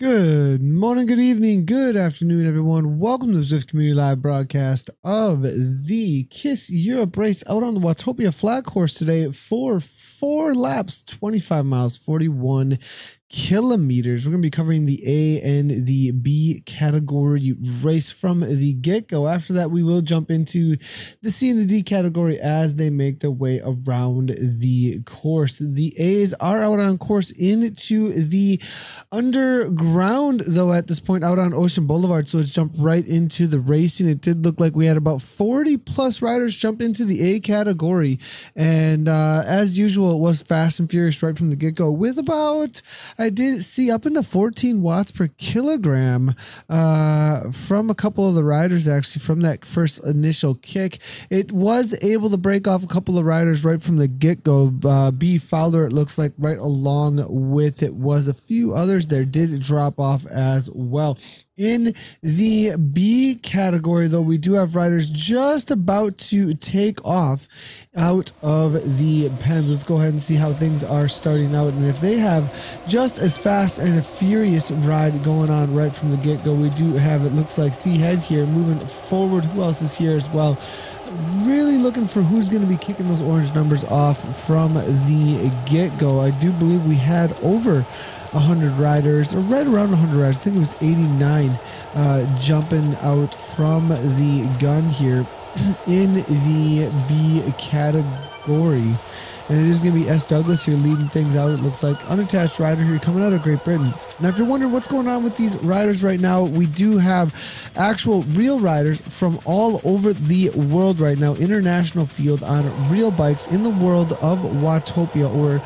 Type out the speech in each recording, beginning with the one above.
Good morning, good evening, good afternoon, everyone. Welcome to the Zwift Community Live broadcast of the KISS Europe race out on the Watopia flat course today for 4 laps, 25 miles, 41 kilometers. We're going to be covering the A and the B category race from the get-go. After that, we will jump into the C and the D category as they make their way around the course. The A's are out on course into the underground, though, at this point, out on Ocean Boulevard. So let's jump right into the racing. It did look like we had about 40 plus riders jump into the A category. And as usual, it was fast and furious right from the get-go with about, I did see up into 14 watts per kilogram from a couple of the riders, actually, from that first initial kick. It was able to break off a couple of riders right from the get-go. B Fowler, it looks like, right along with it was a few others there did drop off as well. In the B category, though, we do have riders just about to take off out of the pens. Let's go ahead and see how things are starting out. And if they have just as fast and a furious ride going on right from the get-go, we do have, it looks like, C-Head here moving forward. Who else is here as well? Really looking for who's going to be kicking those orange numbers off from the get-go. I do believe we had over 100 riders, or right around 100 riders. I think it was 89 jumping out from the gun here in the B category. And it is going to be S. Douglas here leading things out. It looks like unattached rider here coming out of Great Britain. Now, if you're wondering what's going on with these riders right now, we do have actual real riders from all over the world right now. International field on real bikes in the world of Watopia, or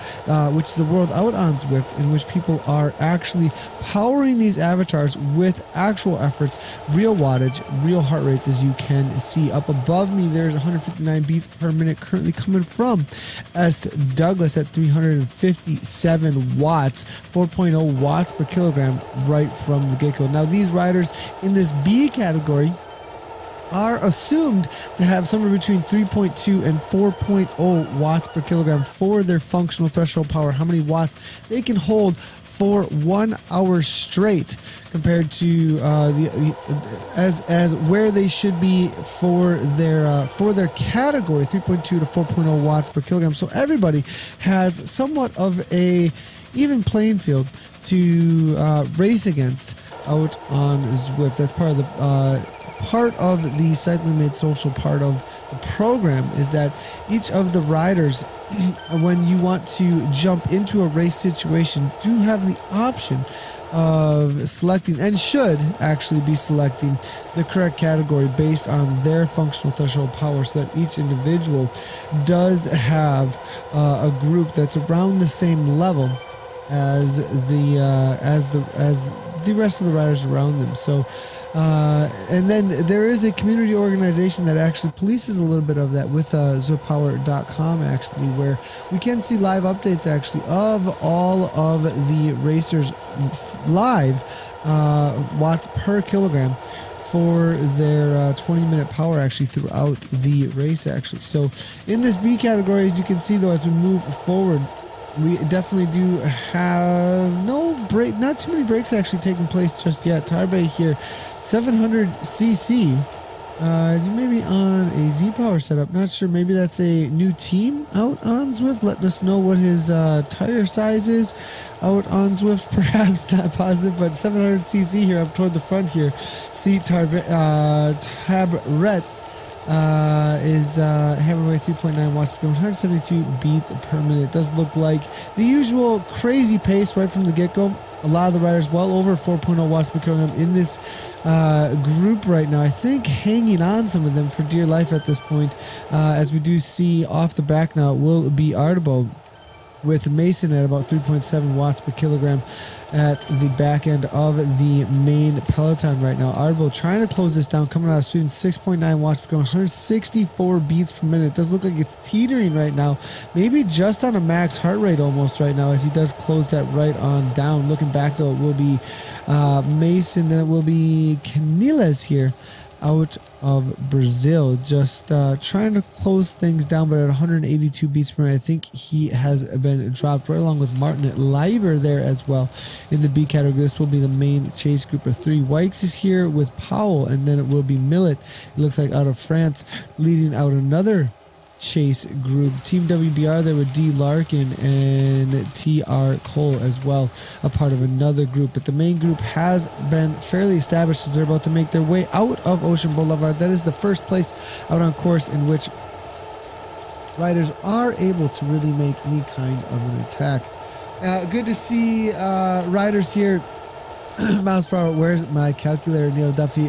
which is a world out on Zwift, in which people are actually powering these avatars with actual efforts, real wattage, real heart rates, as you can see up above me. There's 159 beats per minute currently coming from S. Douglas at 357 watts, 4.0 watts per kilogram right from the get-go. Now, these riders in this B category are assumed to have somewhere between 3.2 and 4.0 watts per kilogram for their functional threshold power, how many watts they can hold for 1 hour straight, compared to as where they should be for their category, 3.2 to 4.0 watts per kilogram. So everybody has somewhat of a even playing field to race against out on Zwift. That's part of the Cycling Made Social part of the program, is that each of the riders, when you want to jump into a race situation, do have the option of selecting, and should actually be selecting, the correct category based on their functional threshold power, so that each individual does have a group that's around the same level as the rest of the riders around them. So and then there is a community organization that actually polices a little bit of that with zwiftpower.com, actually, where we can see live updates actually of all of the racers live watts per kilogram for their 20-minute power actually throughout the race actually. So in this B category, as you can see, though, as we move forward, we definitely do have not too many breaks actually taking place just yet. Tarbe here, 700cc. Is he maybe on a Z Power setup? Not sure. Maybe that's a new team out on Zwift, letting us know what his tire size is out on Zwift. Perhaps not positive, but 700cc here up toward the front here. See Tabret is hammering away 3.9 watts per 172 beats per minute. It does look like the usual crazy pace right from the get-go. A lot of the riders well over 4.0 watts per kilogram in this group right now. I think hanging on some of them for dear life at this point, as we do see off the back now, will be Artebo, with Mason at about 3.7 watts per kilogram at the back end of the main peloton right now. Artebo trying to close this down, coming out of Sweden, 6.9 watts per kilogram, 164 beats per minute. It does look like it's teetering right now, maybe just on a max heart rate almost right now, as he does close that right on down. Looking back, though, it will be Mason, then it will be Canillas here out of Brazil, just trying to close things down, but at 182 beats per minute. I think he has been dropped right along with Martin Leiber there as well in the B category. This will be the main chase group of 3. Wykes is here with Powell, and then it will be Millet, it looks like, out of France, leading out another chase group. Team WBR there with D Larkin and TR Cole as well, a part of another group, but the main group has been fairly established as they're about to make their way out of Ocean Boulevard. That is the first place out on course in which riders are able to really make any kind of an attack. Good to see riders here. Miles per hour. Where's my calculator, Neil Duffy?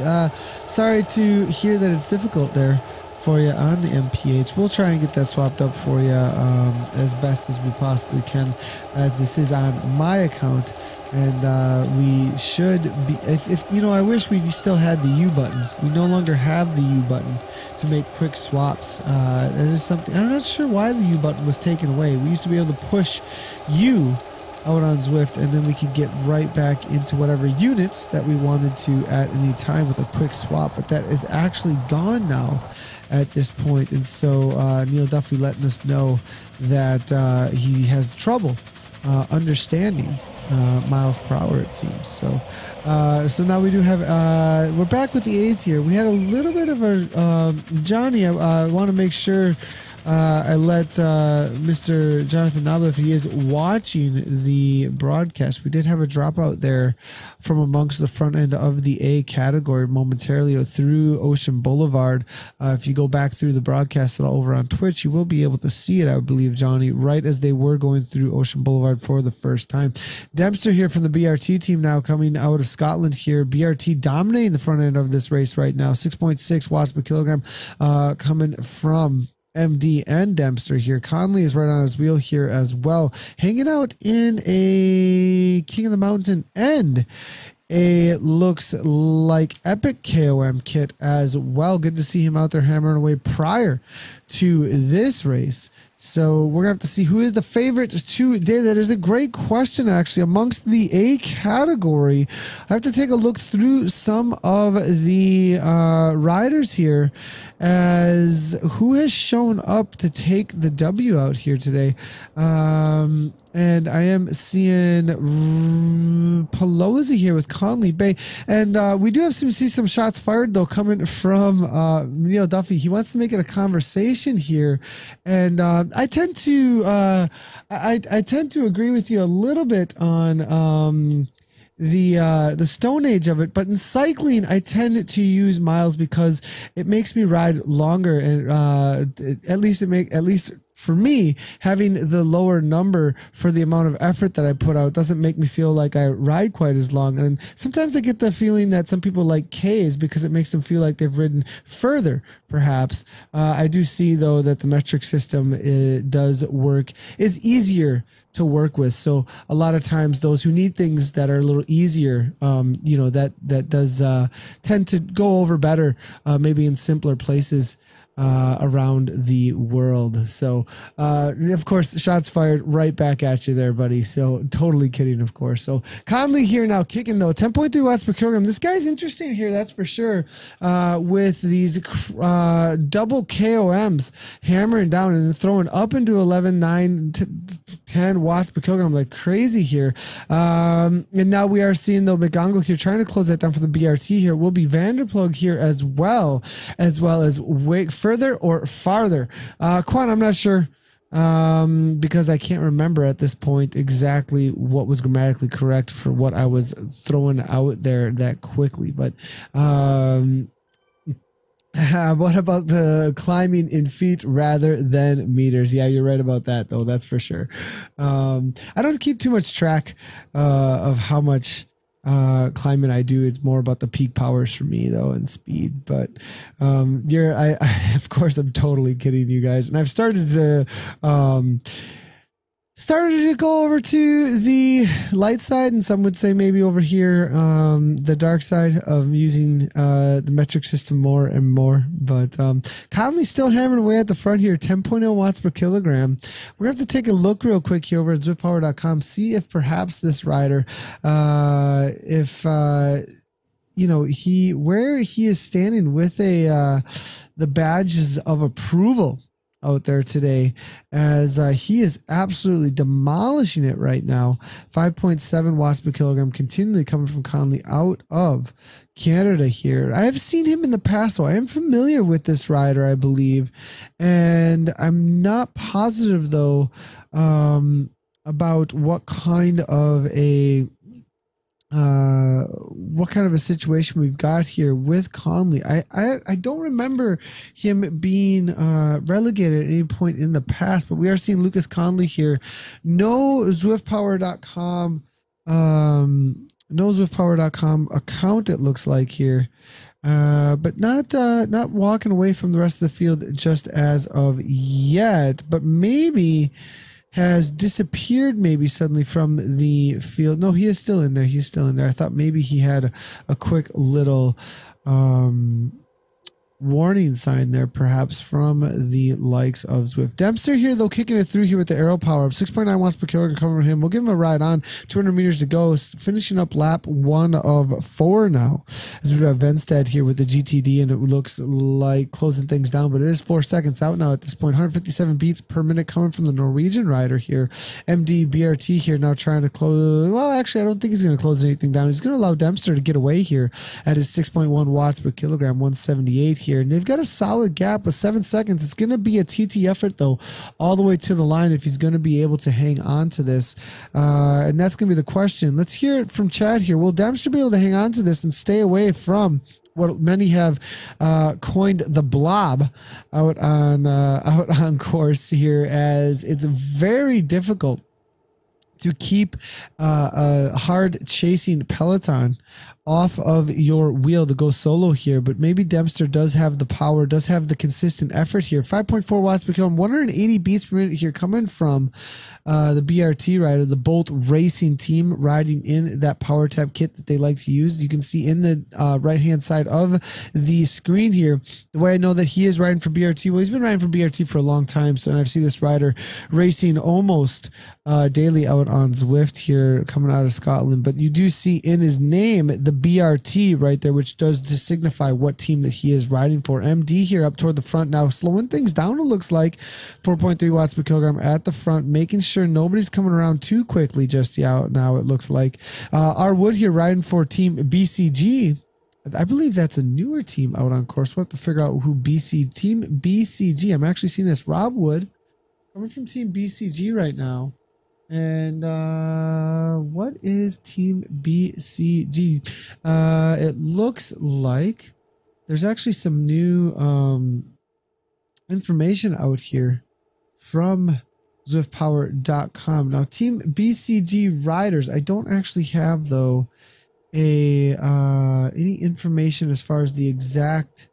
Sorry to hear that it's difficult there for you on the MPH. We'll try and get that swapped up for you as best as we possibly can, as this is on my account, and we should be, if you know, I wish we still had the U button. We no longer have the U button to make quick swaps. That is something, I'm not sure why the U button was taken away. We used to be able to push U out on Zwift, and then we could get right back into whatever units that we wanted to at any time with a quick swap, but that is actually gone now at this point. And so Neil Duffy letting us know that he has trouble understanding miles per hour, it seems. So so now we do have we're back with the A's here. We had a little bit of a Johnny, I want to make sure I let Mr. Jonathan Nabla, if he is watching the broadcast, we did have a dropout there from amongst the front end of the A category momentarily through Ocean Boulevard. If you go back through the broadcast over on Twitch, you will be able to see it, I believe, Johnny, right as they were going through Ocean Boulevard for the first time. Dempster here from the BRT team now coming out of Scotland here. BRT dominating the front end of this race right now. 6.6 watts per kilogram coming from MD and Dempster here. Conley is right on his wheel here as well, hanging out in a King of the Mountain and a looks like Epic KOM kit as well. Good to see him out there hammering away prior to this race. So we're gonna have to see who is the favorite today. That is a great question, actually. Amongst the A category, I have to take a look through some of the riders here as who has shown up to take the W out here today. And I am seeing Pelosi here with Conley Bay, and we do have see some shots fired though coming from Neil Duffy. He wants to make it a conversation here, and I tend to I tend to agree with you a little bit on the Stone Age of it, but in cycling I tend to use miles because it makes me ride longer, and at least for me, having the lower number for the amount of effort that I put out doesn't make me feel like I ride quite as long. And sometimes I get the feeling that some people like K's because it makes them feel like they've ridden further, perhaps. I do see, though, that the metric system is easier to work with. So a lot of times those who need things that are a little easier, that does tend to go over better, maybe in simpler places around the world. So of course, shots fired right back at you there, buddy. So totally kidding, of course. So Conley here now kicking though, 10.3 watts per kilogram. This guy's interesting here, that's for sure, with these double KOMs hammering down and throwing up into 11, 9, 10 watts per kilogram like crazy here. And now we are seeing though McGonagall here trying to close that down for the BRT here. Will be Vanderplug here as well as further or farther. Quan, I'm not sure, because I can't remember at this point exactly what was grammatically correct for what I was throwing out there that quickly. But what about the climbing in feet rather than meters? Yeah, you're right about that, though. That's for sure. I don't keep too much track of how much climbing I do. It's more about the peak powers for me though, and speed. But I of course I'm totally kidding you guys, and I've started to go over to the light side, and some would say maybe over here the dark side of using the metric system more and more. But Conley's still hammering away at the front here, 10.0 watts per kilogram. We're gonna have to take a look real quick here over at zwiftpower.com, see if perhaps this rider where he is standing with the badges of approval out there today, as he is absolutely demolishing it right now. 5.7 watts per kilogram continually coming from Conley out of Canada here. I have seen him in the past, so I am familiar with this rider, I believe, and I'm not positive though about what kind of a situation we've got here with Conley. I don't remember him being relegated at any point in the past, but we are seeing Lucas Conley here. No Zwiftpower.com account, it looks like here. But not walking away from the rest of the field just as of yet, but maybe has disappeared maybe suddenly from the field. No, he is still in there. He's still in there. I thought maybe he had a quick little warning sign there, perhaps from the likes of Zwift. Dempster here, though, kicking it through here with the aero power up. 6.9 watts per kilogram coming from him. We'll give him a ride on. 200 meters to go. Finishing up lap 1 of 4 now. As we have Venstead here with the GTD, and it looks like closing things down, but it is 4 seconds out now at this point. 157 beats per minute coming from the Norwegian rider here. MD BRT here now trying to close. Well, actually, I don't think he's going to close anything down. He's going to allow Dempster to get away here at his 6.1 watts per kilogram, 178 here. And they've got a solid gap of 7 seconds. It's going to be a TT effort, though, all the way to the line if he's going to be able to hang on to this. And that's going to be the question. Let's hear it from Chad here. Will Dempster be able to hang on to this and stay away from what many have coined the blob out on course here, as it's very difficult to keep a hard chasing peloton off of your wheel to go solo here, but maybe Dempster does have the power, does have the consistent effort here. 5.4 watts per kilogram, 180 beats per minute here coming from the BRT rider, the Bolt Racing team, riding in that power tap kit that they like to use. You can see in the right hand side of the screen here, the way I know that he is riding for BRT. Well, he's been riding for BRT for a long time, so and I've seen this rider racing almost daily out on Zwift here, coming out of Scotland. But you do see in his name the BRT right there, which does to signify what team that he is riding for. MD here up toward the front now, slowing things down, it looks like. 4.3 watts per kilogram at the front, making sure nobody's coming around too quickly just now, it looks like. R. Wood here riding for Team BCG. I believe that's a newer team out on course. We'll have to figure out who Team BCG. I'm actually seeing this. Rob Wood coming from Team BCG right now. And what is Team BCG? It looks like there's actually some new information out here from Zwiftpower.com. Now, Team BCG riders, I don't actually have though any information as far as the exact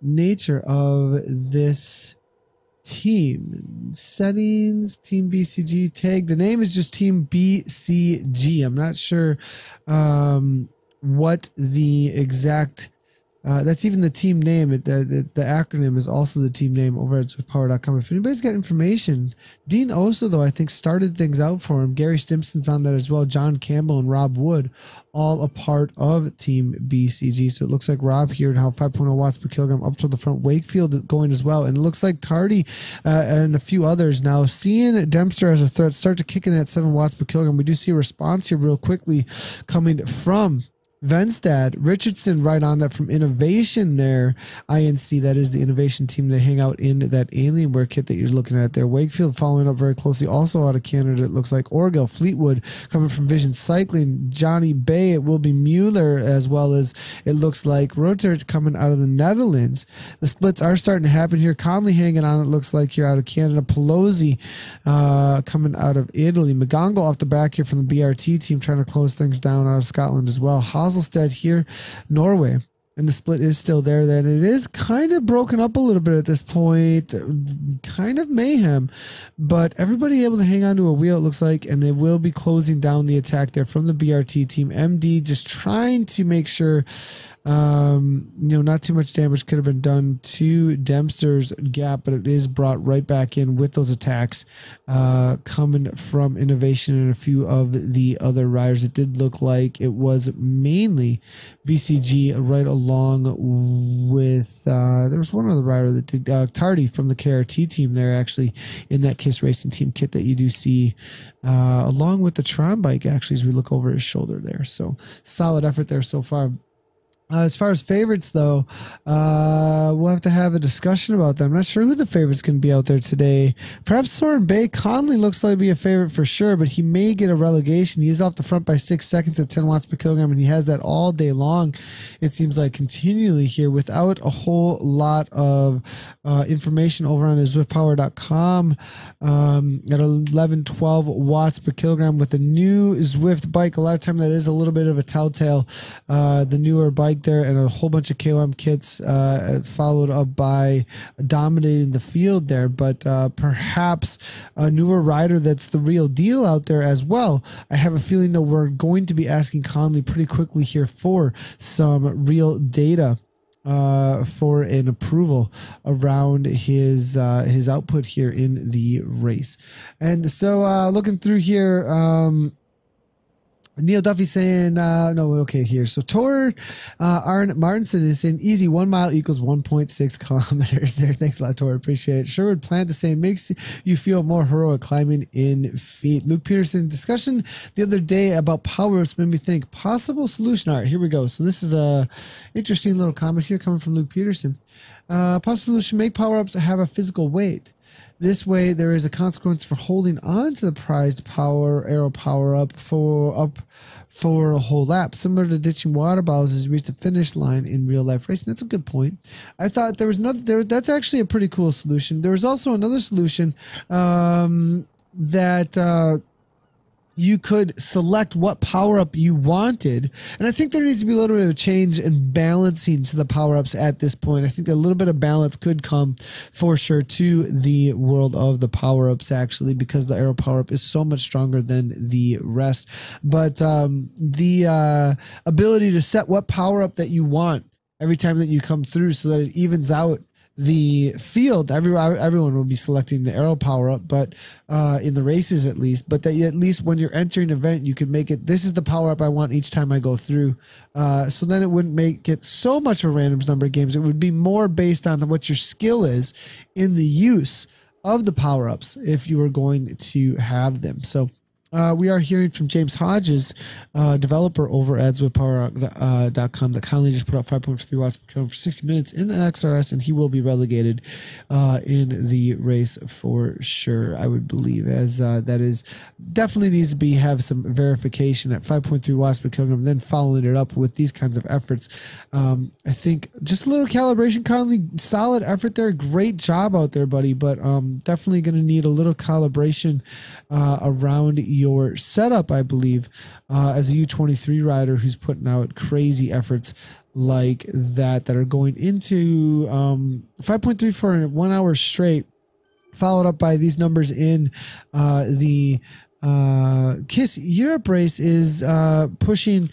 nature of this team. Settings, Team BCG tag. The name is just Team BCG. I'm not sure what the exact that's even the team name. The acronym is also the team name over at Zwiftpower.com. If anybody's got information, Dean Osa, though, I think started things out for him. Gary Stimson's on that as well. John Campbell and Rob Wood, all a part of Team BCG. So it looks like Rob here now 5.0 watts per kilogram up to the front. Wakefield going as well. And it looks like Tardy and a few others now seeing Dempster as a threat start to kick in at 7 watts per kilogram. We do see a response here real quickly coming from Venstad. Richardson right on that from Innovation there. INC, that is the Innovation team. They hang out in that Alienware kit that you're looking at there. Wakefield following up very closely, also out of Canada, it looks like. Orgill, Fleetwood coming from Vision Cycling. Johnny Bay, it will be Mueller, as well as it looks like Rotert coming out of the Netherlands. The splits are starting to happen here. Conley hanging on, it looks like, here out of Canada. Pelosi coming out of Italy. McGonagall off the back here from the BRT team, trying to close things down out of Scotland as well. Hazelstead here, Norway, and the split is still there. Then it is kind of broken up a little bit at this point, kind of mayhem, but everybody able to hang on to a wheel, it looks like, and they will be closing down the attack there from the BRT team. MD just trying to make sure Not too much damage could have been done to Dempster's gap, but it is brought right back in with those attacks coming from Innovation and a few of the other riders. It did look like it was mainly BCG right along with, there was one other rider that did, Tardy from the KRT team there actually in that KISS Racing Team kit that you do see along with the Tron bike actually as we look over his shoulder there. So solid effort there so far. As far as favorites, though, we'll have to have a discussion about them. I'm not sure who the favorites can be out there today. Perhaps Soren Bay. Conley looks like to be a favorite for sure, but he may get a relegation. He's off the front by 6 seconds at 10 watts per kilogram, and he has that all day long, it seems like, continually here without a whole lot of information over on his ZwiftPower.com at 11, 12 watts per kilogram with the new Zwift bike. A lot of time that is a little bit of a telltale, the newer bike there, and a whole bunch of KOM kits followed up by dominating the field there, but perhaps a newer rider that's the real deal out there as well. I have a feeling that we're going to be asking Conley pretty quickly here for some real data for an approval around his output here in the race. And so looking through here, Neil Duffy saying, no, okay, here. So Tor Arn Martinson is saying easy 1 mile equals 1.6 kilometers there. Thanks a lot, Tor. Appreciate it. Sherwood Plant is saying makes you feel more heroic climbing in feet. Luke Peterson, discussion the other day about power-ups made me think possible solution. All right, here we go. So this is a interesting little comment here coming from Luke Peterson. Possible solution, make power-ups have a physical weight. This way, there is a consequence for holding on to the prized arrow power up for a whole lap, similar to ditching water bottles as you reach the finish line in real life racing. That's a good point. I thought there was another. That's actually a pretty cool solution. There was also another solution that you could select what power-up you wanted. And I think there needs to be a little bit of a change in balancing to the power-ups at this point. I think a little bit of balance could come for sure to the world of the power-ups actually, because the arrow power-up is so much stronger than the rest. But the ability to set what power-up that you want every time that you come through so that it evens out the field. Everyone will be selecting the arrow power up, but in the races at least, but that at least when you're entering an event, you could make it, this is the power up I want each time I go through. So then it wouldn't make it so much of a random number of games. It would be more based on what your skill is in the use of the power ups if you were going to have them. So we are hearing from James Hodges, developer over at ZwiftPower.com, that Conley just put out 5.3 watts per kilogram for 60 minutes in the XRS, and he will be relegated in the race for sure, I would believe, as that is definitely needs to have some verification at 5.3 watts per kilogram, then following it up with these kinds of efforts. I think just a little calibration. Conley, solid effort there. Great job out there, buddy, but definitely going to need a little calibration around your setup, I believe, as a U23 rider who's putting out crazy efforts like that are going into 5.3 for 1 hour straight, followed up by these numbers in the KISS Europe race is pushing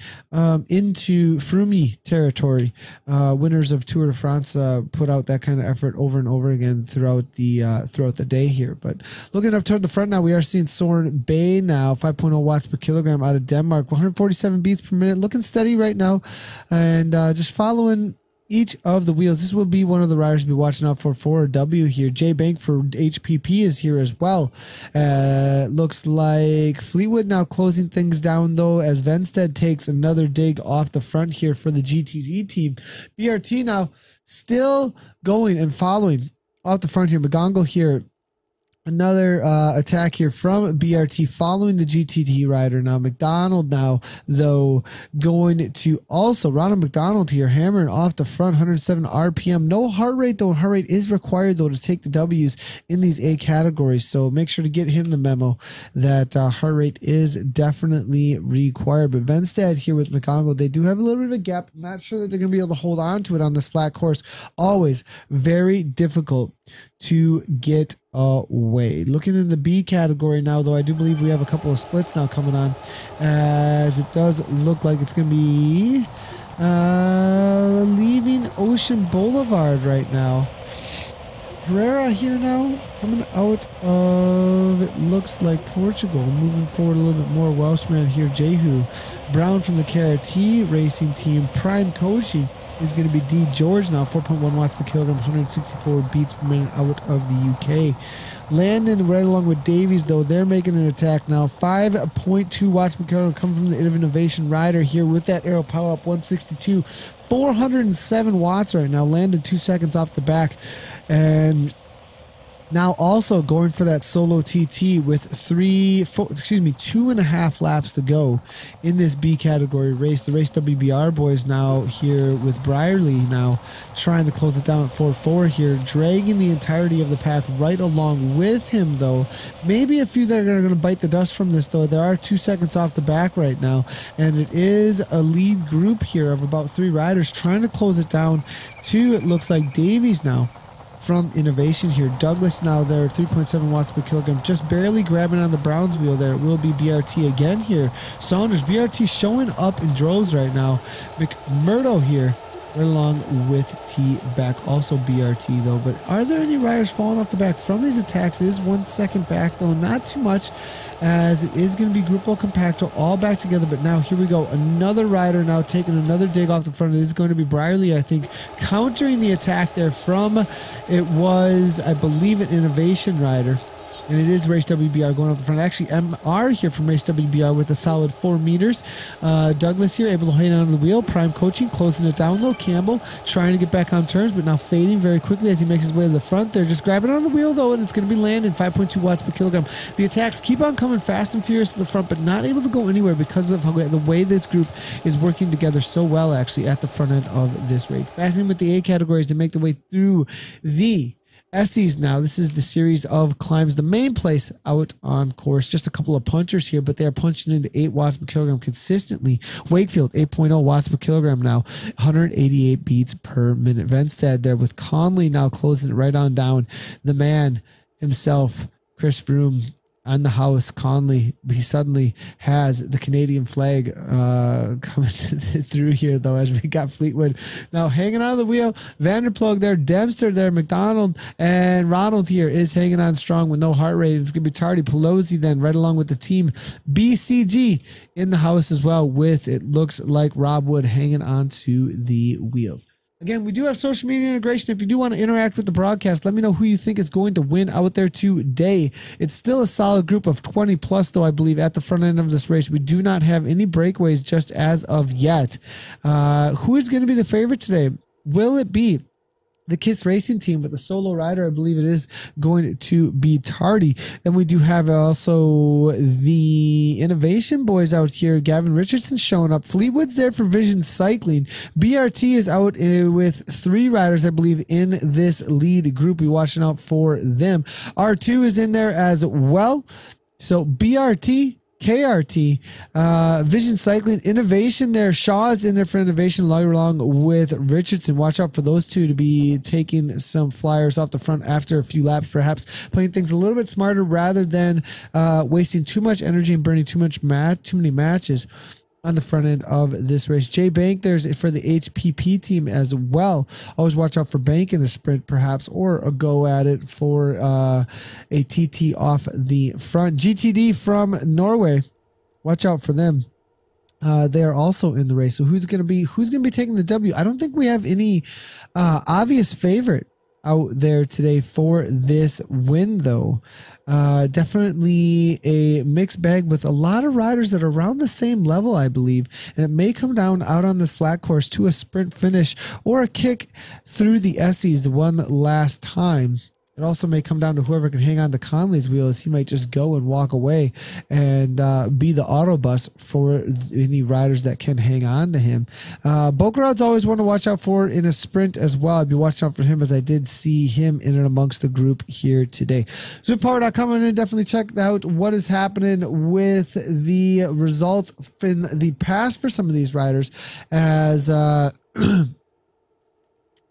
into Froome territory. Winners of Tour de France put out that kind of effort over and over again throughout the day here. But looking up toward the front now, we are seeing Soren Bay now, 5.0 watts per kilogram out of Denmark, 147 beats per minute, looking steady right now, and just following each of the wheels. This will be one of the riders to be watching out for a W here. Jay Bank for HPP is here as well. Looks like Fleetwood now closing things down though, as Venstead takes another dig off the front here for the GTD team. BRT now still going and following off the front here. McGonagall here. Another attack here from BRT following the GTD rider. Now McDonald now, though, going to also Ronald McDonald here, hammering off the front, 107 RPM. No heart rate, though. Heart rate is required, though, to take the W's in these A categories. So make sure to get him the memo that heart rate is definitely required. But Venstead here with McGonagall, they do have a little bit of a gap. I'm not sure that they're going to be able to hold on to it on this flat course. Always very difficult to get away. Looking in the B category now, though, I do believe we have a couple of splits now coming on, as it does look like it's going to be Leaving Ocean Boulevard right now. Pereira here now, coming out of, it looks like Portugal, moving forward a little bit more. Welshman here, Jehu. Brown from the KRT Racing Team. Prime coaching is going to be D. George now, 4.1 watts per kilogram, 164 beats per minute out of the UK. Landon right along with Davies, though, they're making an attack now. 5.2 watts per kilogram coming from the Innovation Rider here with that aero power up, 162. 407 watts right now. Landon 2 seconds off the back. And now also going for that solo TT with 2.5 laps to go in this B category race. The Race WBR boys now here with Brierly now trying to close it down at 4-4 here, dragging the entirety of the pack right along with him, though. Maybe a few that are going to bite the dust from this, though. There are 2 seconds off the back right now, and it is a lead group here of about 3 riders trying to close it down to, it looks like, Davies now from Innovation here. Douglas now there, 3.7 watts per kilogram, just barely grabbing on the Browns wheel there. It will be BRT again here. Saunders, BRT showing up in droves right now. McMurdo here right along with T back, also BRT though. But are there any riders falling off the back from these attacks? It is 1 second back though, not too much, as it is going to be Grupo Compacto all back together. But now here we go, another rider now taking another dig off the front. It is going to be Brierly, I think, countering the attack there from, it was, I believe, an Innovation rider. And it is Race WBR going off the front. Actually, MR here from Race WBR with a solid 4 meters. Douglas here able to hang on to the wheel. Prime coaching, closing it down though. Campbell trying to get back on turns, but now fading very quickly as he makes his way to the front. They're just grabbing on the wheel though, and it's going to be Landon, 5.2 watts per kilogram. The attacks keep on coming fast and furious to the front, but not able to go anywhere because of the way this group is working together so well, actually, at the front end of this race. Back in with the A categories to make the way through the Essies now. This is the series of climbs. The main place out on course, just a couple of punchers here, but they are punching into 8 watts per kilogram consistently. Wakefield, 8.0 watts per kilogram now, 188 beats per minute. Venstad there with Conley now closing it right on down. The man himself, Chris Froome, on the house. Conley, he suddenly has the Canadian flag coming through here, though, as we got Fleetwood now hanging on the wheel. Vanderplug there, Dempster there, McDonald, and Ronald here is hanging on strong with no heart rate. It's going to be Tardy. Pelosi then right along with the team. BCG in the house as well with, it looks like, Rob Wood hanging on to the wheels. Again, we do have social media integration. If you do want to interact with the broadcast, let me know who you think is going to win out there today. It's still a solid group of 20 plus, though, I believe, at the front end of this race. We do not have any breakaways just as of yet. Who is going to be the favorite today? Will it be the KISS Racing Team with the solo rider? I believe it is going to be Tardy. Then we do have also the Innovation boys out here. Gavin Richardson showing up. Fleetwood's there for Vision Cycling. BRT is out with 3 riders, I believe, in this lead group. We're watching out for them. R2 is in there as well. So BRT, KRT, Vision Cycling, Innovation there. Shaw is in there for Innovation along with Richardson. Watch out for those two to be taking some flyers off the front after a few laps, perhaps playing things a little bit smarter rather than wasting too much energy and burning too many matches on the front end of this race. Jay Bank there's for the HPP team as well. Always watch out for Bank in the sprint, perhaps, or a go at it for a TT off the front. GTD from Norway, watch out for them. They are also in the race. So who's going to be taking the W? I don't think we have any obvious favorite out there today for this win, though. Definitely a mixed bag with a lot of riders that are around the same level, I believe, and it may come down out on this flat course to a sprint finish or a kick through the Essies one last time. It also may come down to whoever can hang on to Conley's wheel, as he might just go and walk away and be the auto bus for any riders that can hang on to him. Bokerod's always one to watch out for in a sprint as well. I'd be watching out for him, as I did see him in and amongst the group here today. Zwiftpower.com, and definitely check out what is happening with the results in the past for some of these riders, as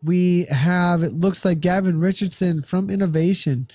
we have, it looks like Gavin Richardson from Innovation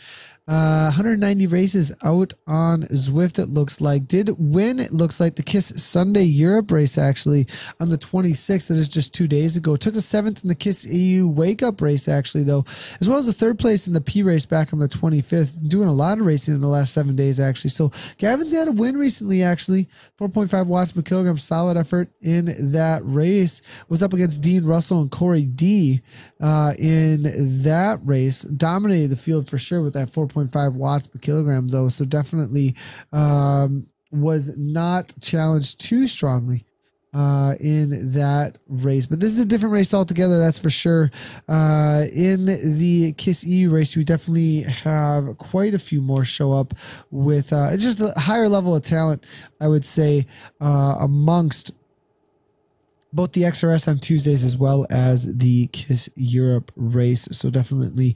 190 races out on Zwift, it looks like. Did win, it looks like, the KISS Sunday Europe race, actually, on the 26th. That is just 2 days ago. Took a 7th in the KISS EU Wake Up race, actually, though, as well as a 3rd place in the P race back on the 25th. Doing a lot of racing in the last 7 days, actually. So Gavin's had a win recently, actually. 4.5 watts per kilogram. Solid effort in that race. Was up against Dean Russell and Corey D in that race. Dominated the field for sure with that 4.5 watts per kilogram, though, so definitely was not challenged too strongly in that race. But this is a different race altogether, that's for sure. In the KISS EU race, we definitely have quite a few more show up with it's just a higher level of talent, I would say, amongst both the XRS on Tuesdays as well as the KISS Europe race. So definitely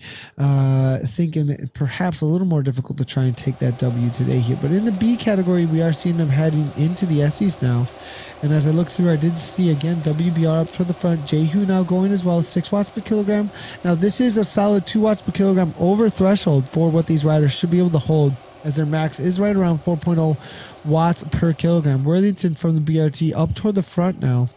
thinking perhaps a little more difficult to try and take that W today here. But in the B category, we are seeing them heading into the SEs now. And as I look through, I did see, again, WBR up toward the front. Jehu now going as well, 6 watts per kilogram. Now, this is a solid 2 watts per kilogram over threshold for what these riders should be able to hold, as their max is right around 4.0 watts per kilogram. Worthington from the BRT up toward the front now.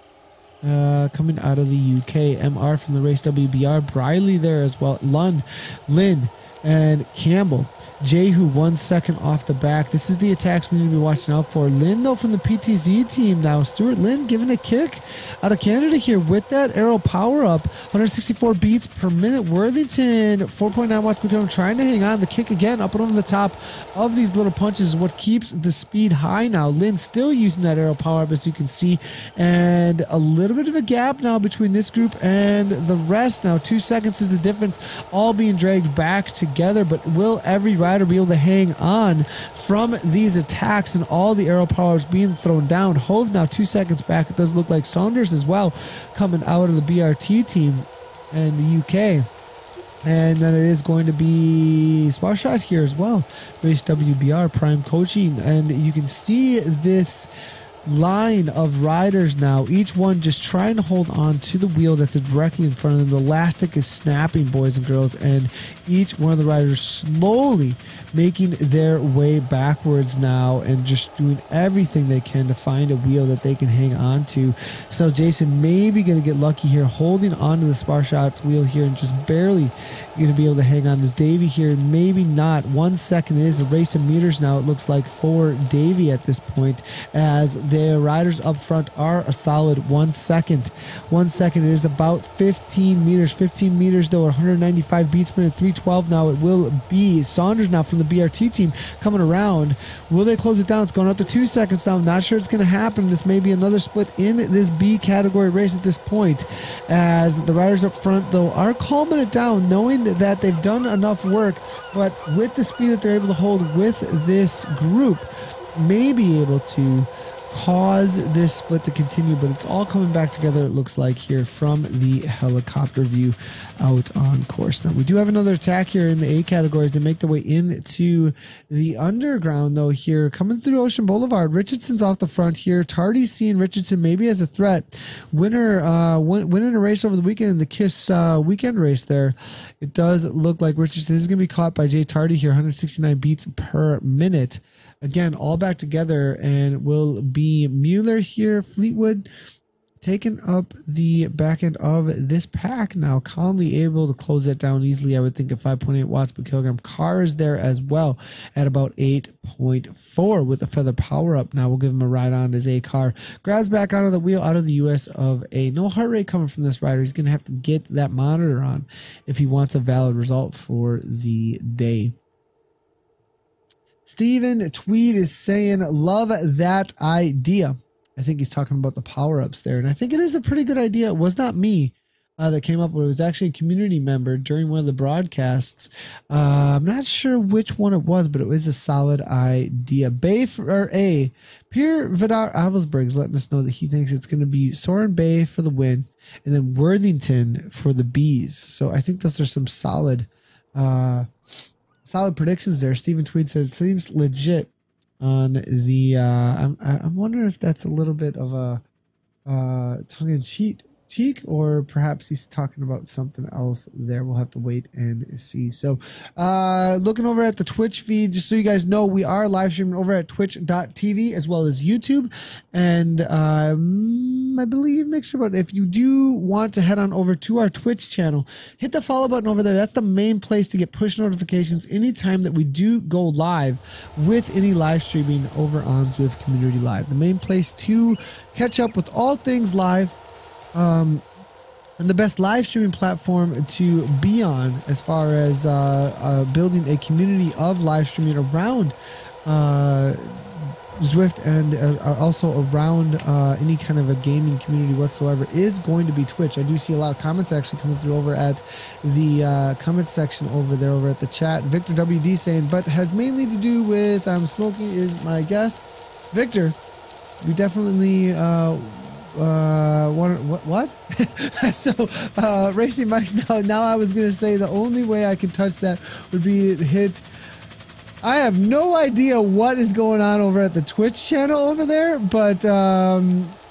Coming out of the UK, MR from the race WBR, Briley there as well, Lynn, and Campbell. Jehu 1 second off the back. This is the attacks we need to be watching out for. Lynn, though, from the PTZ team now. Stuart Lynn giving a kick out of Canada here with that aero power up. 164 beats per minute. Worthington, 4.9 watts per kilogram, trying to hang on. The kick again up and over the top of these little punches is what keeps the speed high now. Lynn still using that aero power up, as you can see, and a little bit of a gap now between this group and the rest. Now 2 seconds is the difference, all being dragged back together. But will every rider be able to hang on from these attacks and all the aero powers being thrown down? Hove now 2 seconds back. It does look like Saunders as well coming out of the BRT team and the UK. And then it is going to be Sparshot here as well. Race WBR Prime Coaching. And you can see this line of riders now, each one just trying to hold on to the wheel that's directly in front of them. The elastic is snapping, boys and girls, and each one of the riders slowly making their way backwards now and just doing everything they can to find a wheel that they can hang on to. So Jason maybe going to get lucky here, holding on to the Sparshot's wheel here and just barely going to be able to hang on. This Davey here, maybe not. 1 second is a race of meters now, it looks like, for Davey at this point, as the riders up front are a solid 1 second. 1 second, it is about 15 meters. 15 meters, though, 195 beats per minute, 312 now. It will be Saunders now from the BRT team coming around. Will they close it down? It's going up to 2 seconds now. Not sure it's going to happen. This may be another split in this B category race at this point, as the riders up front, though, are calming it down, knowing that they've done enough work, but with the speed that they're able to hold with this group, may be able to cause this split to continue. But it's all coming back together, it looks like, here from the helicopter view out on course. Now we do have another attack here in the A categories. They make their way into the underground, though, here coming through Ocean Boulevard. Richardson's off the front here. Tardy's seeing Richardson maybe as a threat. Winning a race over the weekend in the KISS weekend race there. It does look like Richardson is going to be caught by Jay Tardy here, 169 beats per minute. Again, all back together, and will be Mueller here. Fleetwood taking up the back end of this pack now. Conley able to close that down easily, I would think, at 5.8 watts per kilogram. Carr is there as well at about 8.4 with a feather power up. Now we'll give him a ride on his A car. Grabs back out of the wheel, out of the US of A. No heart rate coming from this rider. He's going to have to get that monitor on if he wants a valid result for the day. Stephen Tweed is saying, love that idea. I think he's talking about the power-ups there, and I think it is a pretty good idea. It was not me that came up with it. It was actually a community member during one of the broadcasts. I'm not sure which one it was, but it was a solid idea. Pierre Vidar Avelsberg's letting us know that he thinks it's going to be Soren Bay for the win, and then Worthington for the Bees. So I think those are some solid predictions there. Stephen Tweed said it seems legit on the I'm wondering if that's a little bit of a tongue-in-cheek cheek, or perhaps he's talking about something else there. We'll have to wait and see. So looking over at the Twitch feed, just so you guys know, we are live streaming over at twitch.tv as well as YouTube, and I believe mixture. But if you do want to head on over to our Twitch channel, hit the follow button over there. That's the main place to get push notifications anytime that we do go live with any live streaming over on Zwift Community Live. The main place to catch up with all things live, and the best live streaming platform to be on as far as building a community of live streaming around Zwift and also around any kind of a gaming community whatsoever is going to be Twitch. I do see a lot of comments actually coming through over at the comment section over there, over at the chat. Victor WD saying, but has mainly to do with smoking is my guess. Victor, we definitely what? So Racing Mike's now I was gonna say the only way I could touch that would be hit. I have no idea what is going on over at the Twitch channel over there, but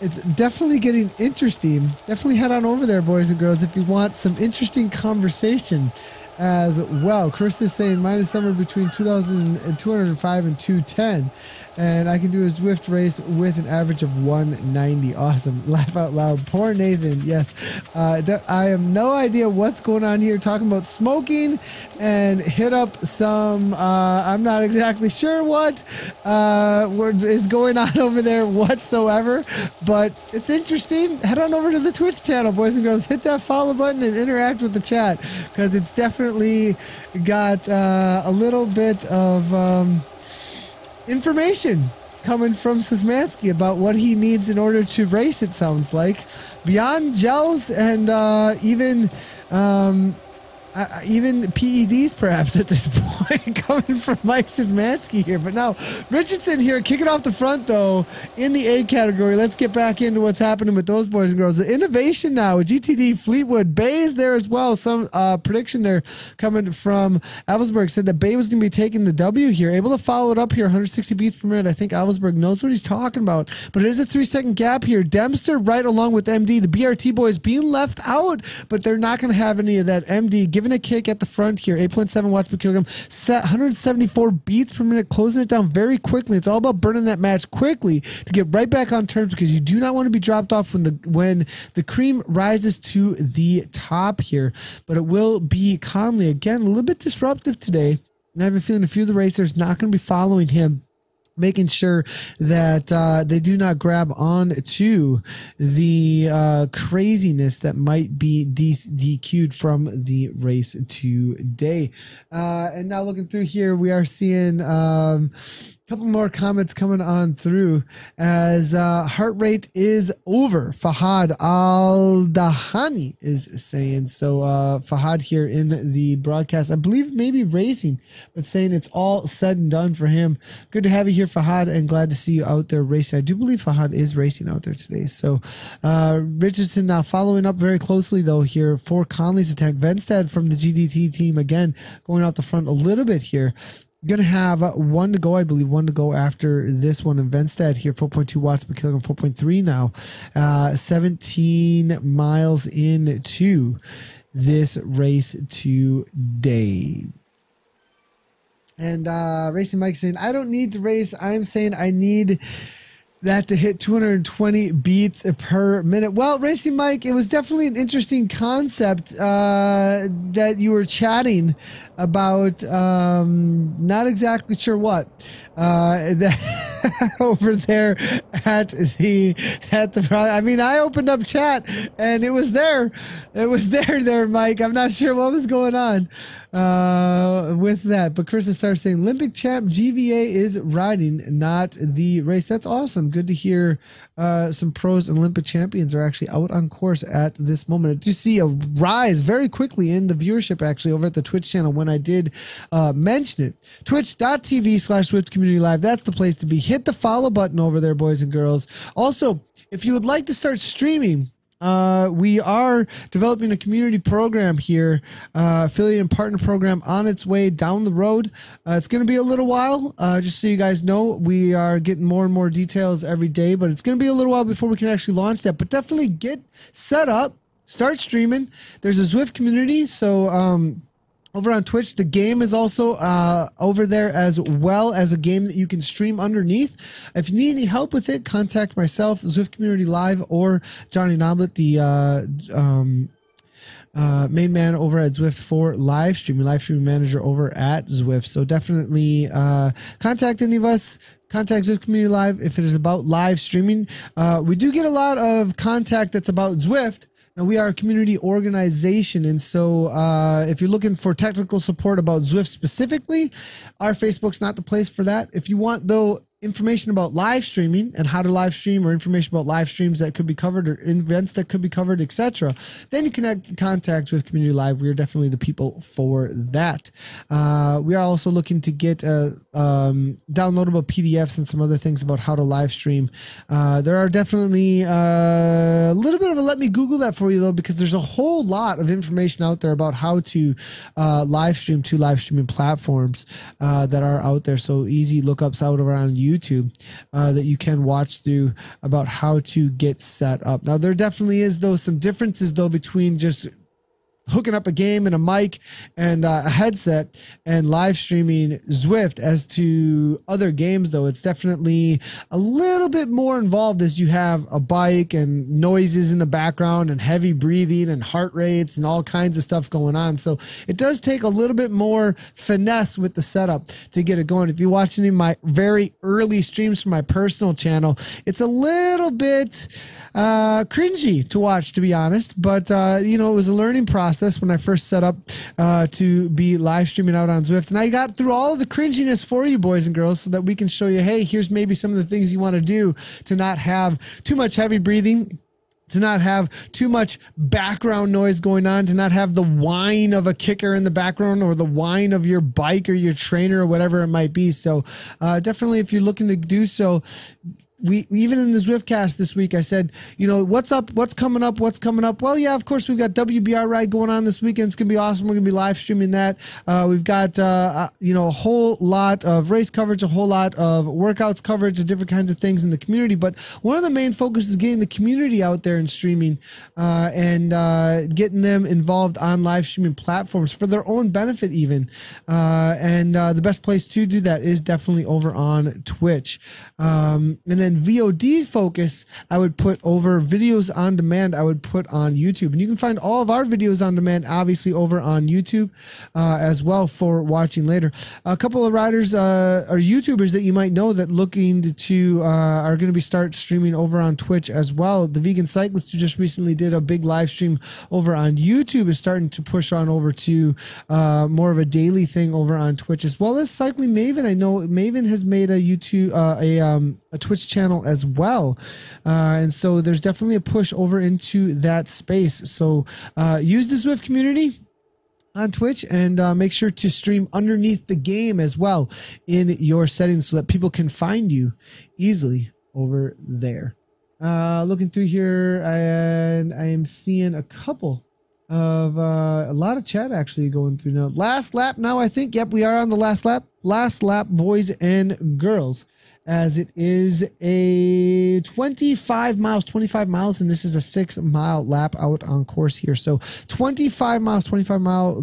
it's definitely getting interesting. Definitely head on over there, boys and girls, if you want some interesting conversation as well. Chris is saying mine is somewhere between 2,205 and 210, and I can do a Zwift race with an average of 190. Awesome. Laugh out loud. Poor Nathan. Yes. I have no idea what's going on here, talking about smoking and hit up some I'm not exactly sure what is going on over there whatsoever, but it's interesting. Head on over to the Twitch channel, boys and girls. Hit that follow button and interact with the chat, because it's definitely got a little bit of information coming from Szymanski about what he needs in order to race, it sounds like, beyond gels and even PEDs perhaps at this point, coming from Mike Szymanski here. But now Richardson here kicking off the front though in the A category. Let's get back into what's happening with those boys and girls. The innovation now with GTD Fleetwood. Bay is there as well. Some prediction there coming from Alvesberg said that Bay was going to be taking the W here. Able to follow it up here, 160 beats per minute. I think Alvesberg knows what he's talking about, but there's a 3-second gap here. Dempster right along with MD. The BRT boys being left out, but they're not going to have any of that. MD giving a kick at the front here, 8.7 watts per kilogram, set 174 beats per minute, closing it down very quickly. It's all about burning that match quickly to get right back on terms, because you do not want to be dropped off when the cream rises to the top here. But it will be Conley again, a little bit disruptive today. And I have a feeling a few of the racers not going to be following him, making sure that they do not grab on to the craziness that might be DQ'd from the race today. And now looking through here, we are seeing couple more comments coming on through as heart rate is over. Fahad Al-Dahani is saying. So Fahad here in the broadcast, I believe maybe racing, but saying it's all said and done for him. Good to have you here, Fahad, and glad to see you out there racing. I do believe Fahad is racing out there today. So Richardson now following up very closely though here for Conley's attack. Venstad from the GDT team again going out the front a little bit here. Going to have one to go, I believe, one to go after this one. In Venstad here, 4.2 watts per kilogram, 4.3 now. 17 miles into this race today. And Racing Mike saying, I don't need to race. I'm saying I need that to hit 220 beats per minute. Well, Racing Mike, it was definitely an interesting concept that you were chatting about. Not exactly sure what over there at the. I mean, I opened up chat and it was there. It was there, Mike. I'm not sure what was going on with that, but Chris starts saying Olympic champ GVA is riding, not the race. That's awesome. Good to hear some pros and Olympic champions are actually out on course at this moment. I do see a rise very quickly in the viewership actually over at the Twitch channel when I did mention it. Twitch.tv/Zwift Community Live. That's the place to be. Hit the follow button over there, boys and girls. Also, if you would like to start streaming We are developing a community program here, affiliate and partner program on its way down the road. It's going to be a little while, just so you guys know. We are getting more and more details every day, but it's going to be a little while before we can actually launch that. But definitely get set up, start streaming. There's a Zwift community, so over on Twitch, the game is also over there, as well as a game that you can stream underneath. If you need any help with it, contact myself, Zwift Community Live, or Johnny Noblet, the main man over at Zwift for live streaming manager over at Zwift. So definitely contact any of us. Contact Zwift Community Live if it is about live streaming. We do get a lot of contact that's about Zwift. Now, we are a community organization, and so if you're looking for technical support about Zwift specifically, our Facebook's not the place for that. If you want, though, information about live streaming and how to live stream, or information about live streams that could be covered, or events that could be covered, etc., then you can contact with Community Live. We are definitely the people for that. We are also looking to get downloadable PDFs and some other things about how to live stream. There are definitely a little bit of a let me Google that for you, though, because there's a whole lot of information out there about how to live stream to live streaming platforms that are out there. So easy lookups out around YouTube that you can watch through about how to get set up. Now, there definitely is, though, some differences, though, between just hooking up a game and a mic and a headset and live streaming Zwift as to other games, though. It's definitely a little bit more involved, as you have a bike and noises in the background and heavy breathing and heart rates and all kinds of stuff going on. So it does take a little bit more finesse with the setup to get it going. If you watch any of my very early streams from my personal channel, it's a little bit cringy to watch, to be honest. But, you know, it was a learning process when I first set up to be live streaming out on Zwift. And I got through all of the cringiness for you, boys and girls, so that we can show you, hey, here's maybe some of the things you want to do to not have too much heavy breathing, to not have too much background noise going on, to not have the whine of a kicker in the background or the whine of your bike or your trainer or whatever it might be. So definitely, if you're looking to do so, we even in the Zwiftcast this week, I said, you know, what's up? What's coming up? What's coming up? Well, yeah, of course, we've got WBR ride going on this weekend. It's going to be awesome. We're going to be live streaming that. We've got, you know, a whole lot of race coverage, a whole lot of workouts coverage, and different kinds of things in the community. But one of the main focus is getting the community out there and streaming and getting them involved on live streaming platforms for their own benefit even. And the best place to do that is definitely over on Twitch. And then VOD's focus, I would put over videos on demand, I would put on YouTube. And you can find all of our videos on demand, obviously, over on YouTube as well for watching later. A couple of riders or YouTubers that you might know that looking to are going to be start streaming over on Twitch as well. The Vegan Cyclist, who just recently did a big live stream over on YouTube, is starting to push on over to more of a daily thing over on Twitch, as well as Cycling Maven. I know Maven has made a YouTube, a Twitch channel as well. And so there's definitely a push over into that space. So use the Zwift community on Twitch and make sure to stream underneath the game as well in your settings so that people can find you easily over there. Looking through here, and I am seeing a couple of a lot of chat actually going through now. Last lap now, I think. Yep, we are on the last lap. Last lap, boys and girls, as it is a 25 miles, and this is a 6-mile lap out on course here. So 25 mile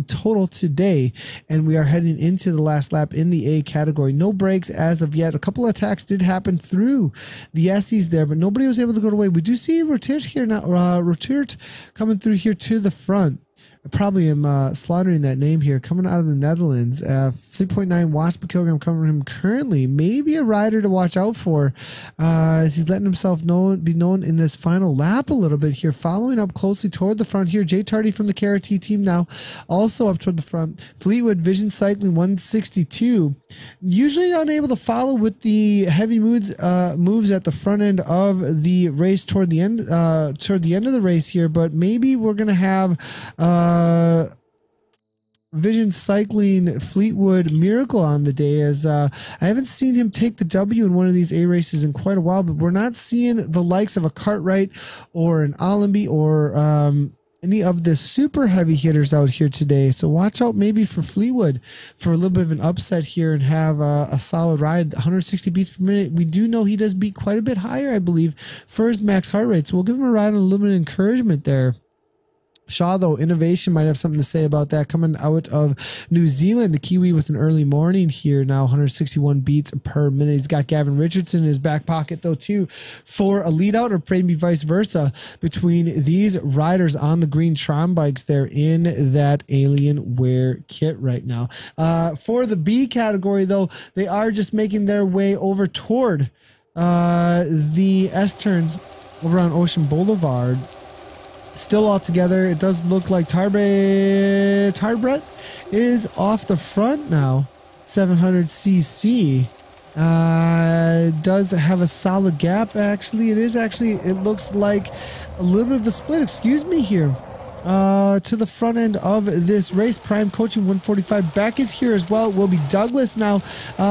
total today, and we are heading into the last lap in the A category. No breaks as of yet. A couple of attacks did happen through the Essies there, but nobody was able to go away. We do see Rotert here now, Rotert coming through here to the front. I probably am slaughtering that name here. Coming out of the Netherlands, 3.9 watts per kilogram coming from him currently. Maybe a rider to watch out for as he's letting himself be known in this final lap a little bit here. Following up closely toward the front here. Jay Tardy from the KRT team now also up toward the front. Fleetwood Vision Cycling 162. Usually unable to follow with the heavy moves at the front end of the race toward the end of the race here, but maybe we're going to have Vision Cycling Fleetwood Miracle on the day, as I haven't seen him take the W in one of these A races in quite a while, but we're not seeing the likes of a Cartwright or an Allenby or any of the super heavy hitters out here today. So watch out maybe for Fleetwood for a little bit of an upset here and have a solid ride. 160 beats per minute. We do know he does beat quite a bit higher, I believe, for his max heart rate. So we'll give him a ride and a little bit of encouragement there. Shaw, though, Innovation might have something to say about that. Coming out of New Zealand, the Kiwi with an early morning here now, 161 beats per minute. He's got Gavin Richardson in his back pocket, though, too, for a lead out, or maybe vice versa between these riders on the green Tron bikes. They're in that Alienware kit right now. For the B category, though, they are just making their way over toward the S-turns over on Ocean Boulevard. Still all together. It does look like Tarbret is off the front now. 700cc. Does have a solid gap, actually. It looks like a little bit of a split, excuse me, here. To the front end of this race. Prime Coaching 145 back is here as well. It will be Douglas now.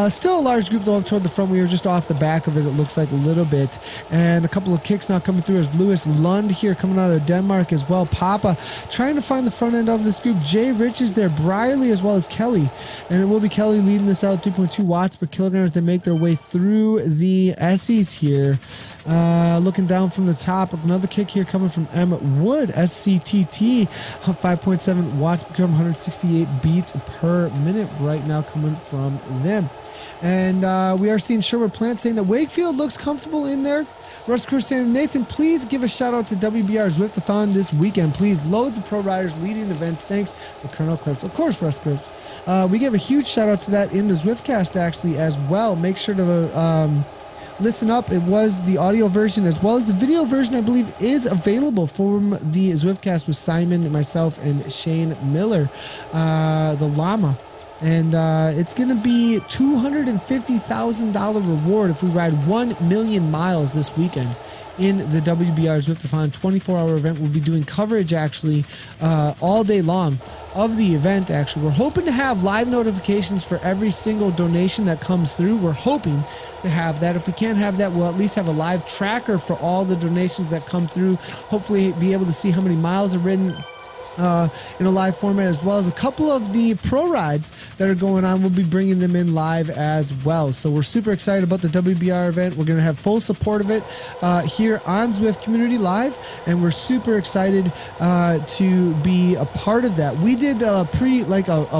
Still a large group though up toward the front. We were just off the back of it, it looks like, a little bit. And a couple of kicks now coming through as Lewis Lund here coming out of Denmark as well. Papa trying to find the front end of this group. Jay Rich is there. Briley as well as Kelly. And it will be Kelly leading this out. 3.2 watts per kilogram as they make their way through the Essies here. Looking down from the top, another kick here coming from M. Wood, SCTT, 5.7 watts per kilogram, 168 beats per minute right now coming from them. And we are seeing Sherwood Plant saying that Wakefield looks comfortable in there. Russ Cruz saying, Nathan, please give a shout out to WBR Zwiftathon this weekend. Please, loads of pro riders leading events. Thanks, the Colonel Cruz. Of course, Russ Cruz. We gave a huge shout out to that in the Zwiftcast actually as well. Make sure to listen up. It was the audio version as well as the video version, I believe, is available from the Zwiftcast with Simon, myself, and Shane Miller, the Llama. And it's going to be $250,000 reward if we ride 1 million miles this weekend in the WBR Zwiftathon 24-hour event. We'll be doing coverage actually all day long of the event. Actually, we're hoping to have live notifications for every single donation that comes through. We're hoping to have that. If we can't have that, we'll at least have a live tracker for all the donations that come through. Hopefully be able to see how many miles are ridden in a live format, as well as a couple of the pro rides that are going on. We'll be bringing them in live as well. So we're super excited about the WBR event. We're going to have full support of it here on Zwift Community Live, and we're super excited to be a part of that. We did a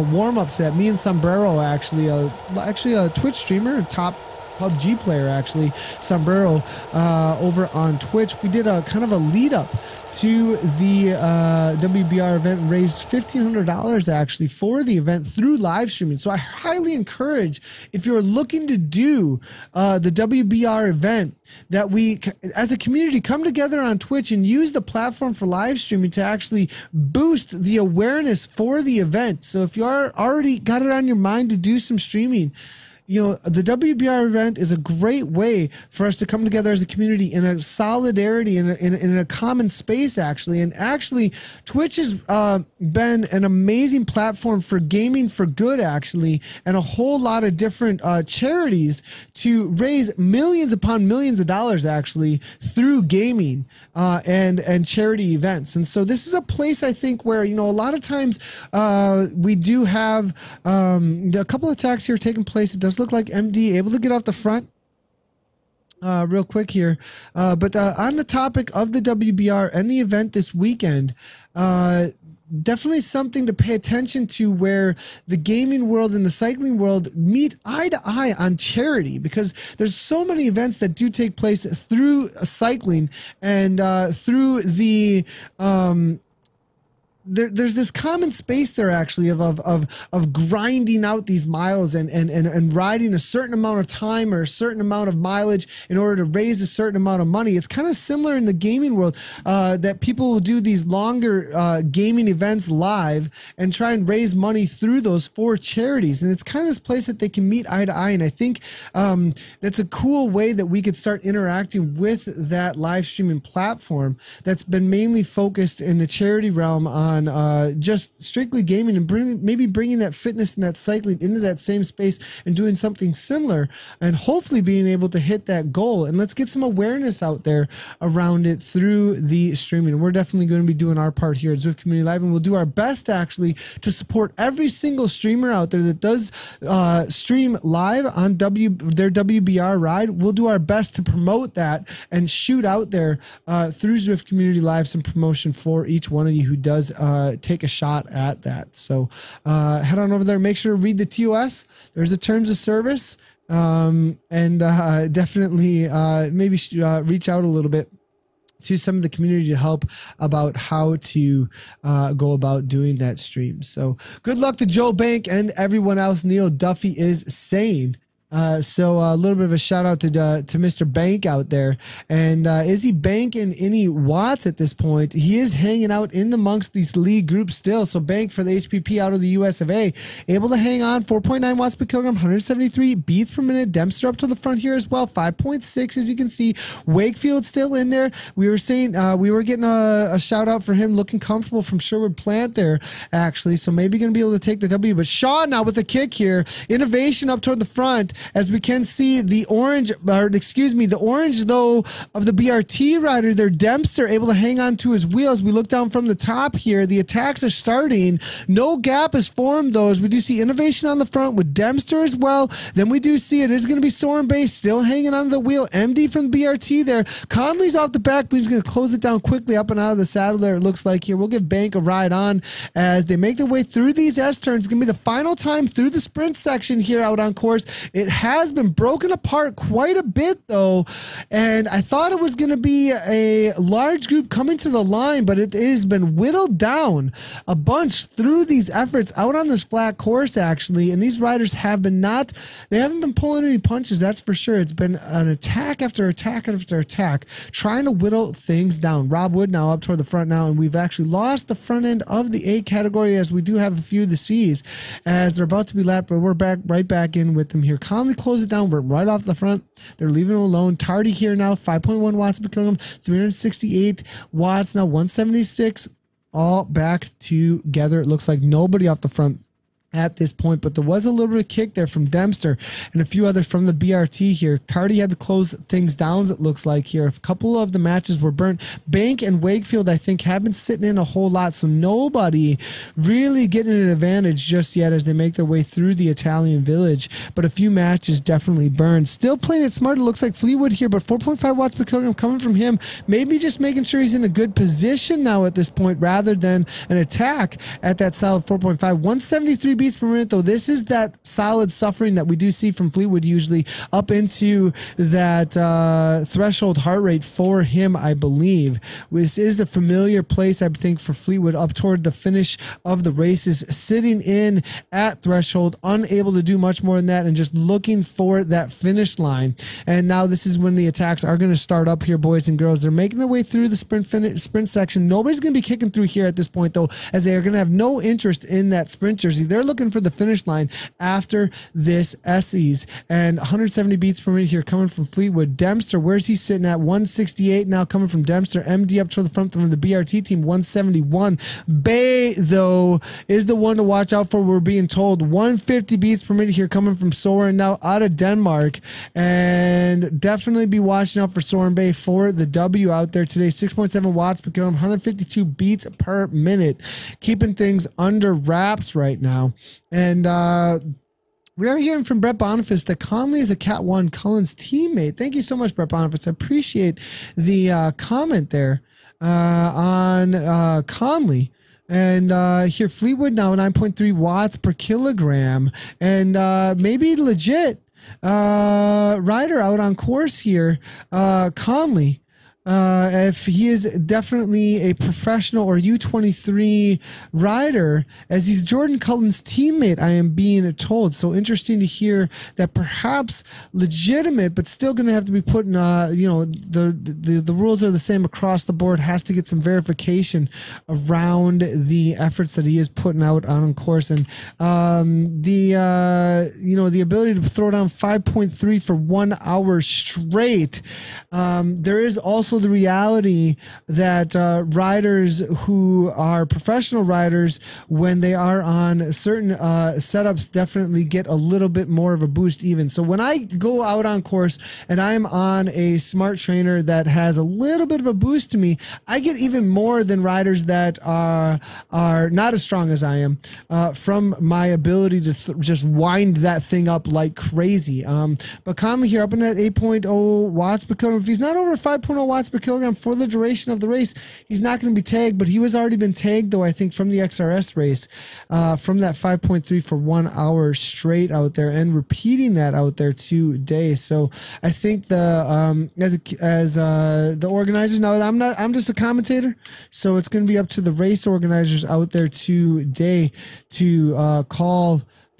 warm up to that. Me and Sombrero actually a Twitch streamer, a top PUBG player actually, Sombrero, over on Twitch. We did a kind of a lead up to the WBR event and raised $1,500 actually for the event through live streaming. So I highly encourage, if you're looking to do the WBR event, that we as a community come together on Twitch and use the platform for live streaming to actually boost the awareness for the event. So if you are already got it on your mind to do some streaming, you know, the WBR event is a great way for us to come together as a community in a solidarity, in a common space, actually. And actually, Twitch has been an amazing platform for gaming for good, actually, and a whole lot of different charities to raise millions upon millions of dollars, actually, through gaming and charity events. And so this is a place, I think, where, you know, a lot of times we do have a couple of attacks here taking place. It does look like MD able to get off the front real quick here. But on the topic of the WBR and the event this weekend, definitely something to pay attention to, where the gaming world and the cycling world meet eye to eye on charity, because there's so many events that do take place through cycling and through the there's this common space there actually of grinding out these miles and riding a certain amount of time or a certain amount of mileage in order to raise a certain amount of money. It's kind of similar in the gaming world, that people will do these longer gaming events live and try and raise money through those for charities. And it's kind of this place that they can meet eye to eye. And I think that's a cool way that we could start interacting with that live streaming platform that's been mainly focused in the charity realm on on just strictly gaming and maybe bringing that fitness and that cycling into that same space and doing something similar and hopefully being able to hit that goal. And let's get some awareness out there around it through the streaming. We're definitely going to be doing our part here at Zwift Community Live, and we'll do our best actually to support every single streamer out there that does stream live on their WBR ride. We'll do our best to promote that and shoot out there through Zwift Community Live some promotion for each one of you who does take a shot at that. So head on over there, make sure to read the TOS. There's a terms of service, and definitely maybe reach out a little bit to some of the community to help about how to go about doing that stream. So good luck to Joe Bank and everyone else, Neil Duffy is saying. So a little bit of a shout out to Mr. Bank out there. And is he banking any watts at this point? He is hanging out in amongst these league groups still. So Bank for the HPP out of the US of A, able to hang on 4.9 watts per kilogram, 173 beats per minute. Dempster up to the front here as well, 5.6 as you can see. Wakefield still in there. We were saying we were getting a shout out for him looking comfortable from Sherwood Plant there actually. So maybe going to be able to take the W. But Shaw now with a kick here. Innovation up toward the front. As we can see, the orange though of the BRT rider there, Dempster able to hang on to his wheels. We look down from the top here. The attacks are starting. No gap is formed though, as we do see Innovation on the front with Dempster as well. Then we do see it is going to be Soren Bay still hanging onto the wheel. MD from the BRT there. Conley's off the back, but he's going to close it down quickly up and out of the saddle there, it looks like here. We'll give Bank a ride on as they make their way through these S turns. It's going to be the final time through the sprint section here out on course. It has been broken apart quite a bit though, and I thought it was going to be a large group coming to the line, but it has been whittled down a bunch through these efforts out on this flat course actually, and these riders have been they haven't been pulling any punches, that's for sure. It's been an attack after attack after attack trying to whittle things down. Rob Wood now up toward the front now, and we've actually lost the front end of the A category as we do have a few of the C's as they're about to be lapped, but we're right back in with them here. Conley close it down. We're right off the front. They're leaving him alone. Tardy here now, 5.1 watts per kilogram, 368 watts now, 176. All back together. It looks like nobody off the front at this point, but there was a little bit of kick there from Dempster and a few others from the BRT here. Tardy had to close things down, it looks like here. A couple of the matches were burnt. Bank and Wakefield, I think, have been sitting in a whole lot, so nobody really getting an advantage just yet as they make their way through the Italian village, but a few matches definitely burned. Still playing it smart, it looks like Fleetwood here, but 4.5 watts per kilogram coming from him. Maybe just making sure he's in a good position now at this point rather than an attack at that solid 4.5. 173 beats per minute though. This is that solid suffering that we do see from Fleetwood usually up into that threshold heart rate for him, I believe. This is a familiar place, I think, for Fleetwood up toward the finish of the races, sitting in at threshold, unable to do much more than that and just looking for that finish line. And now this is when the attacks are going to start up here, boys and girls. They're making their way through the sprint section. Nobody's going to be kicking through here at this point though, as they are going to have no interest in that sprint jersey. They're looking for the finish line after this SEs, and 170 beats per minute here coming from Fleetwood. Dempster, where's he sitting at? 168 now coming from Dempster. MD up to the front from the BRT team, 171. Bay though is the one to watch out for, we're being told. 150 beats per minute here coming from Soren now out of Denmark, and definitely be watching out for Soren Bay for the W out there today. 6.7 watts per kilogram, 152 beats per minute, keeping things under wraps right now. And we are hearing from Brett Boniface that Conley is a Cat 1 Cullen's teammate. Thank you so much, Brett Boniface. I appreciate the comment there on Conley. And here, Fleetwood now 9.3 watts per kilogram. And maybe legit rider out on course here, Conley. If he is definitely a professional or U23 rider, as he's Jordan Cullen's teammate, I am being told. So interesting to hear that perhaps legitimate, but still going to have to be put in, you know, the rules are the same across the board, has to get some verification around the efforts that he is putting out on course. And the the ability to throw down 5.3 for 1 hour straight. There is also the reality that riders who are professional riders, when they are on certain setups, definitely get a little bit more of a boost even. So when I go out on course and I'm on a smart trainer that has a little bit of a boost to me, I get even more than riders that are not as strong as I am from my ability to just wind that thing up like crazy. But Conley here up in that 8.0 watts per kilogram. If he's not over 5.0 watts per kilogram for the duration of the race, he's not going to be tagged, but he was already been tagged though, I think, from the XRS race, from that 5.3 for 1 hour straight out there, and repeating that out there today. So I think the the organizers, now I'm just a commentator, so it's going to be up to the race organizers out there today to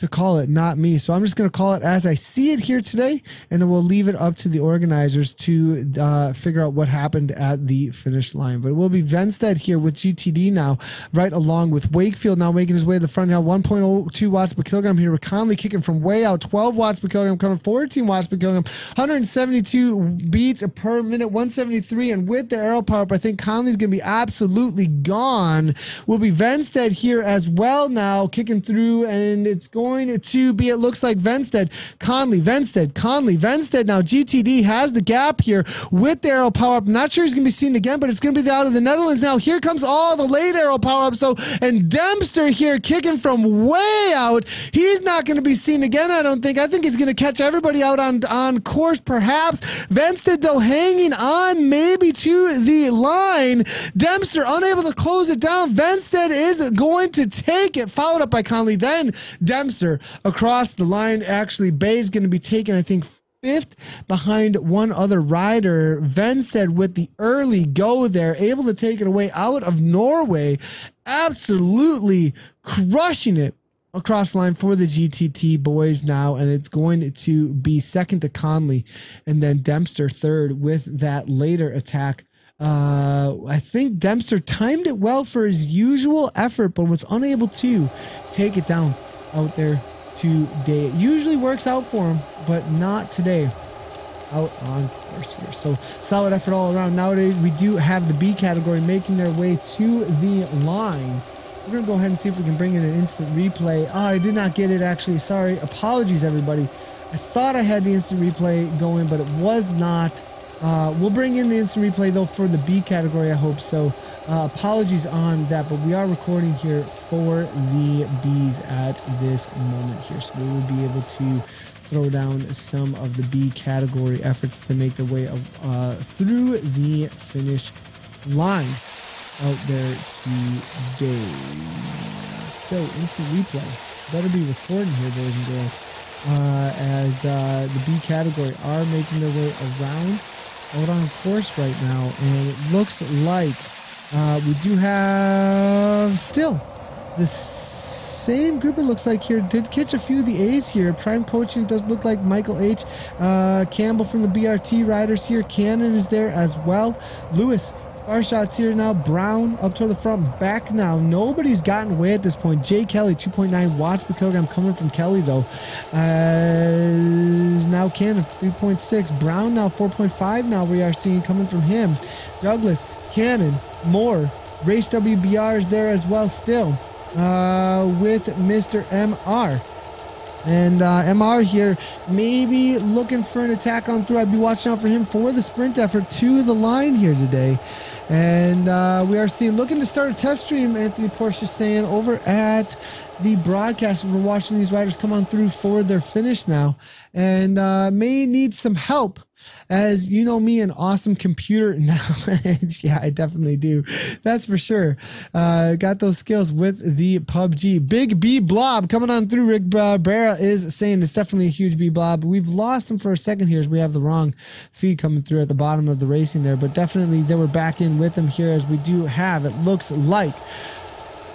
call it, not me. So I'm just going to call it as I see it here today, and then we'll leave it up to the organizers to figure out what happened at the finish line. But it will be Venstead here with GTD now, right along with Wakefield now making his way to the front now. 1.02 watts per kilogram here with Conley kicking from way out. 12 watts per kilogram coming, 14 watts per kilogram, 172 beats per minute, 173. And with the aero power up, I think Conley's going to be absolutely gone. Will be Venstead here as well now, kicking through, and it's going to be, it looks like Venstead, Conley, Venstead now. GTD has the gap here with the aero power up. Not sure he's going to be seen again, but it's going to be out of the Netherlands now. Here comes all the late aero power ups though, and Dempster here kicking from way out. He's not going to be seen again, I don't think. I think he's going to catch everybody out on course perhaps. Venstead though hanging on maybe to the line. Dempster unable to close it down. Venstead is going to take it, followed up by Conley, then Dempster across the line. Actually, Bay's going to be taken, I think, 5th behind one other rider. Venstead with the early go there, able to take it away out of Norway. Absolutely crushing it across the line for the GTT boys now, and it's going to be second to Conley, and then Dempster third with that later attack. I think Dempster timed it well for his usual effort, but was unable to take it down out there today. It usually works out for him, but not today out on course here. So solid effort all around. Nowadays we do have the B category making their way to the line. We're gonna go ahead and see if we can bring in an instant replay. Oh, I did not get it actually. Sorry, apologies everybody. I thought I had the instant replay going, but it was not. We'll bring in the instant replay though for the B category, I hope so. Apologies on that, but we are recording here for the Bs at this moment here, so we will be able to throw down some of the B category efforts to make their way through the finish line out there today. So instant replay better be recording here, boys and girls, as the B category are making their way around out on course right now, and it looks like we do have still the same group. It looks like here did catch a few of the A's here. Prime coaching does look like Michael H. Campbell from the BRT riders here. Cannon is there as well. Lewis. Spar shots here now. Brown up toward the front. Back now. Nobody's gotten away at this point. Jay Kelly, 2.9 watts per kilogram coming from Kelly though. Now Cannon, 3.6. Brown now 4.5 now we are seeing coming from him. Douglas, Cannon, Moore. Race WBR is there as well still with Mr. MR. And MR here maybe looking for an attack on through. I'd be watching out for him for the sprint effort to the line here today. And we are seeing, looking to start a test stream, Anthony Porsche saying, over at the broadcast. We're watching these riders come on through for their finish now, and may need some help. As you know me, an awesome computer knowledge. Yeah, I definitely do. That's for sure. Got those skills with the PUBG. Big B blob coming on through. Rick Barra is saying it's definitely a huge B blob. We've lost him for a second here as we have the wrong feed coming through at the bottom of the racing there, but definitely they were back in with him here as we do have, it looks like,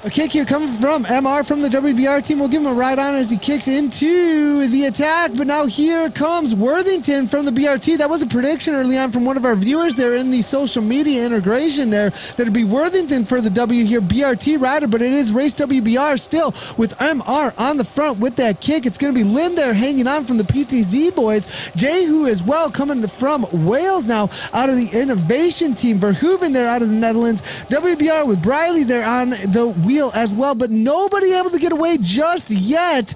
A kick here coming from MR from the WBR team. We'll give him a ride on as he kicks into the attack. But now here comes Worthington from the BRT. That was a prediction early on from one of our viewers there in the social media integration there. That it'd be Worthington for the W here, BRT rider. But it is Race WBR still with MR on the front with that kick. It's going to be Lynn there hanging on from the PTZ boys. Jehu as well coming from Wales now out of the innovation team. Verhoeven there out of the Netherlands. WBR with Briley there on the wheel as well, but nobody able to get away just yet.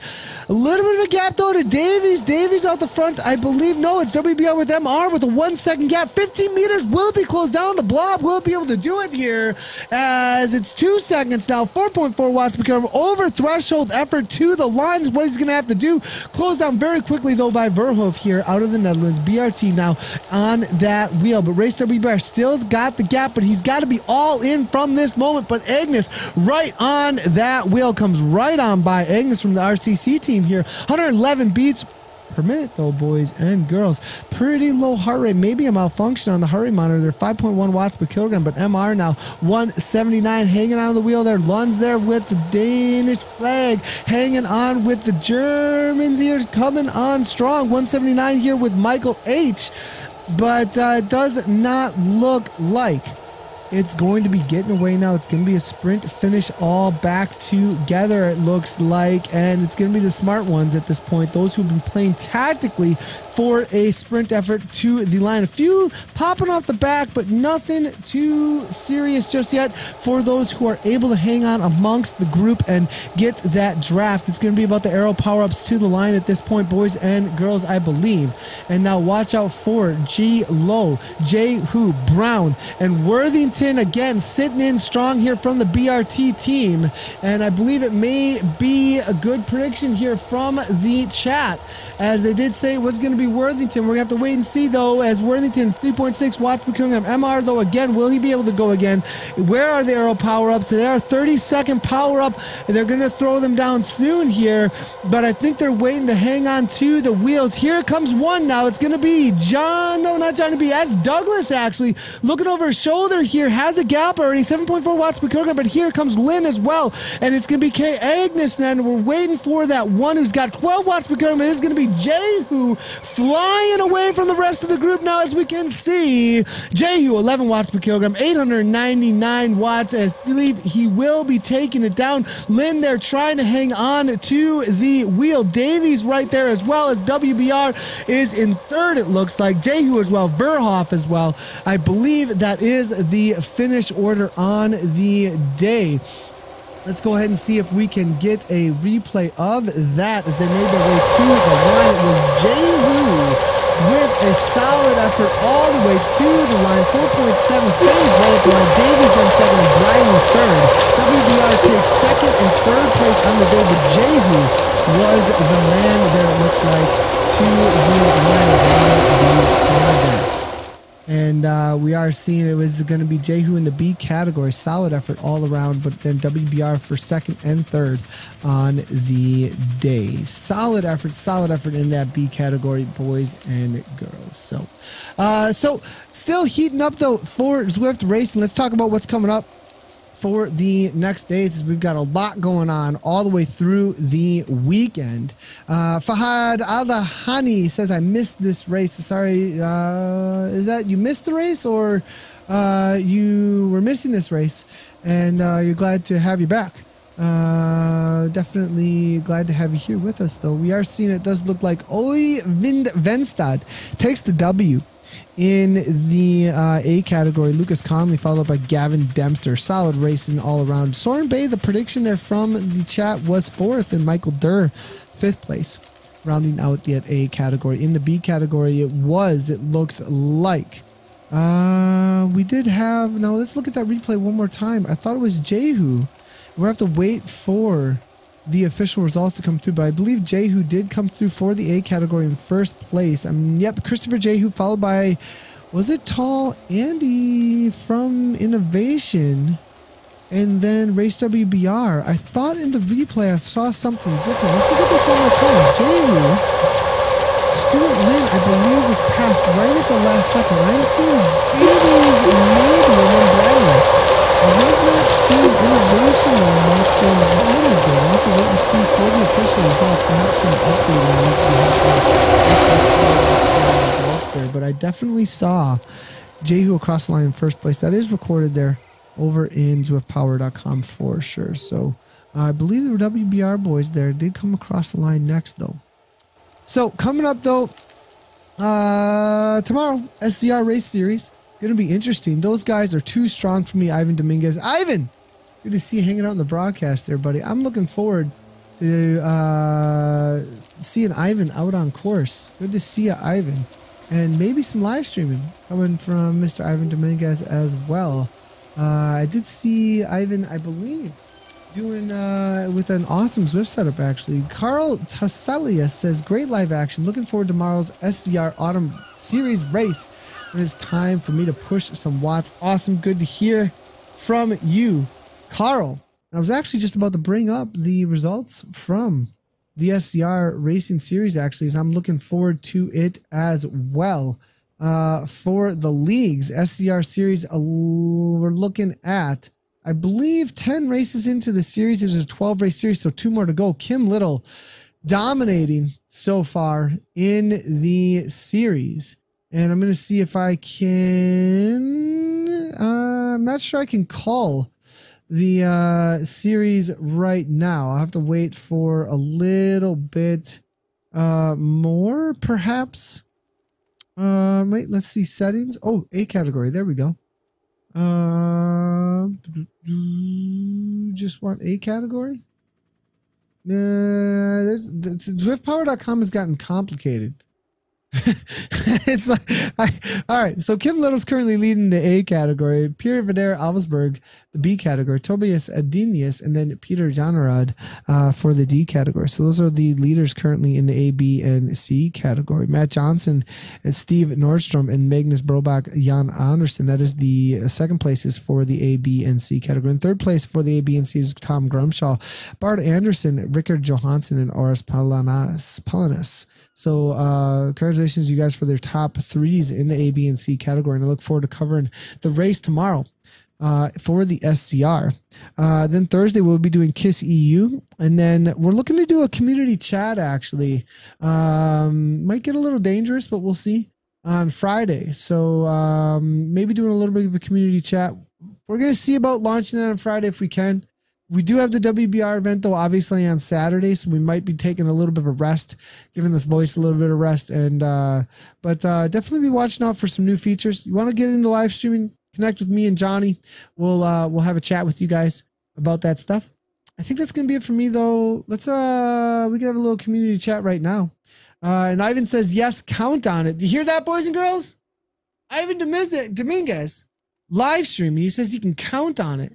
A little bit of a gap though to Davies. Davies out the front, I believe. No, it's WBR with MR with a 1 second gap. 15 meters. Will it be closed down? The blob will be able to do it here as it's 2 seconds now. 4.4 watts become over threshold effort to the line is what he's going to have to do. Close down very quickly though by Verhoeven here out of the Netherlands. BRT now on that wheel, but Race WBR still's got the gap, but he's got to be all in from this moment. But Agnes right on that wheel comes right on by Agnes from the RCC team here. 111 beats per minute though, boys and girls. Pretty low heart rate, maybe a malfunction on the heart rate monitor. They're 5.1 watts per kilogram, but MR now 179 hanging on the wheel there. Lund's there with the Danish flag, hanging on with the Germans here, coming on strong. 179 here with Michael H, but does not look like it's going to be getting away now. It's going to be a sprint finish all back together, it looks like. And it's going to be the smart ones at this point. Those who've been playing tactically for a sprint effort to the line. A few popping off the back, but nothing too serious just yet for those who are able to hang on amongst the group and get that draft. It's going to be about the aero power-ups to the line at this point, boys and girls, I believe. And now watch out for G. Lowe, Jehu, Brown, and Worthington again sitting in strong here from the BRT team, and I believe it may be a good prediction here from the chat, as they did say it was going to be Worthington. We're going to have to wait and see though, as Worthington 3.6 watts per kilogram. MR though, again, will he be able to go again? Where are the aero power-ups? They are 30-second power-up, and they're going to throw them down soon here, but I think they're waiting to hang on to the wheels. Here comes one now. It's going to be not Johnny B, as Douglas actually looking over his shoulder here, has a gap already, 7.4 watts per kilogram, but here comes Lynn as well, and it's going to be Kay Agnes then. We're waiting for that one who's got 12 watts per kilogram. It is going to be Jehu flying away from the rest of the group now, as we can see. Jehu, 11 watts per kilogram, 899 watts. I believe he will be taking it down. Lynn there trying to hang on to the wheel. Davies right there as well, as WBR is in third, it looks like. Jehu as well, Verhoeven as well. I believe that is the finish order on the day. Let's go ahead and see if we can get a replay of that as they made their way to the line. It was Jehu with a solid effort all the way to the line. 4.7 fades right at the line. Davies then second and Briley third. WBR takes second and third place on the day, but Jehu was the man there, it looks like, to the line around the corner there. And we are seeing it was going to be Jehu in the B category. Solid effort all around, but then WBR for second and third on the day. Solid effort in that B category, boys and girls. So still heating up though for Zwift racing. Let's talk about what's coming up for the next days, as we've got a lot going on all the way through the weekend. Fahad Al-Dahani says, I missed this race. Sorry, is that you missed the race, or you were missing this race and you're glad to have you back? Definitely glad to have you here with us though. We are seeing it does look like Oyvind Venstad takes the W in the A category. Lucas Conley followed by Gavin Dempster. Solid racing all around. Soren Bay, the prediction there from the chat was fourth, and Michael Durr fifth place, rounding out the A category. In the B category, it looks like we did have, now let's look at that replay one more time. I thought it was Jehu. We'll have to wait for the official results to come through, but I believe Jehu did come through for the A category in first place. Yep, Christopher Jehu followed by, was it Tall Andy from Innovation, and then Race WBR. I thought in the replay I saw something different. Let's look at this one more time. Jehu, Stuart Lynn, I believe, was passed right at the last second. I'm seeing Babies maybe, and then Bradley. I was not seeing innovation though amongst those riders though. We'll have to wait and see for the official results. Perhaps some updating needs to be happening with results there. But I definitely saw Jehu across the line in first place. That is recorded there over in ZwiftPower.com for sure. So I believe the WBR boys there did come across the line next though. So coming up though, tomorrow, SCR Race Series. Going to be interesting. Those guys are too strong for me. Ivan Dominguez. Ivan! Good to see you hanging out in the broadcast there, buddy. I'm looking forward to seeing Ivan out on course. Good to see you, Ivan. And maybe some live streaming coming from Mr. Ivan Dominguez as well. I did see Ivan, I believe, doing with an awesome Zwift setup actually. Carl Tassalia says, great live action. Looking forward to tomorrow's SCR Autumn Series race. And it's time for me to push some watts. Awesome. Good to hear from you, Carl. I was actually just about to bring up the results from the SCR Racing Series actually, as I'm looking forward to it as well. For the leagues, SCR Series, we're looking at, I believe, 10 races into the series. There's a 12 race series, so 2 more to go. Kim Little dominating so far in the series. And I'm going to see if I can, I'm not sure I can call the series right now. I'll have to wait for a little bit more, perhaps. Wait, let's see settings. Oh, A category. There we go. Just want A category. Zwiftpower.com has gotten complicated. It's like, all right. So Kim Little's currently leading the A category. Pierre Vider Alvesberg, the B category. Tobias Adenius, and then Peter Janarad for the D category. So those are the leaders currently in the A, B, and C category. Matt Johnson and Steve Nordstrom and Magnus Brobach, Jan Andersen. That is the second places for the A, B, and C category. And third place for the A, B, and C is Tom Grumshaw, Bart Anderson, Rickard Johansson, and Oris Palanas. So congratulations, you guys, for their top 3s in the A, B, and C category. And I look forward to covering the race tomorrow for the SCR. Then Thursday, we'll be doing KISS EU. And then we're looking to do a community chat, actually. Might get a little dangerous, but we'll see on Friday. So maybe doing a little bit of a community chat. We're going to see about launching that on Friday if we can. We do have the WBR event, though, obviously on Saturday, so we might be taking a little bit of a rest, giving this voice a little bit of rest, and but definitely be watching out for some new features. You want to get into live streaming? Connect with me and Johnny. We'll have a chat with you guys about that stuff. I think that's gonna be it for me, though. Let's we can have a little community chat right now. And Ivan says yes, count on it. Do you hear that, boys and girls? Ivan Dominguez live streaming. He says he can count on it.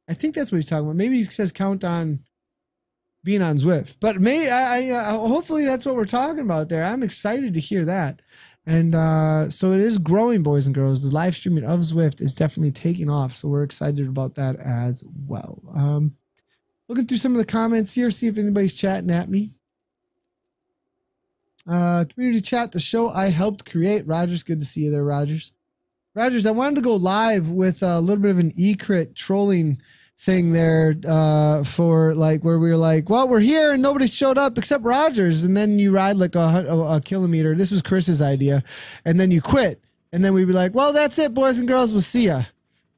I think that's what he's talking about. Maybe he says count on being on Zwift, but hopefully that's what we're talking about there. I'm excited to hear that. And so it is growing, boys and girls. The live streaming of Zwift is definitely taking off. So we're excited about that as well. Looking through some of the comments here, see if anybody's chatting at me. Community chat, the show I helped create. Rogers, good to see you there, Rogers. Rogers, I wanted to go live with a little bit of an e-crit trolling thing there for like where we were like, well, we're here and nobody showed up except Rogers. And then you ride like a kilometer. This was Chris's idea. And then you quit. And then we'd be like, well, that's it, boys and girls. We'll see ya.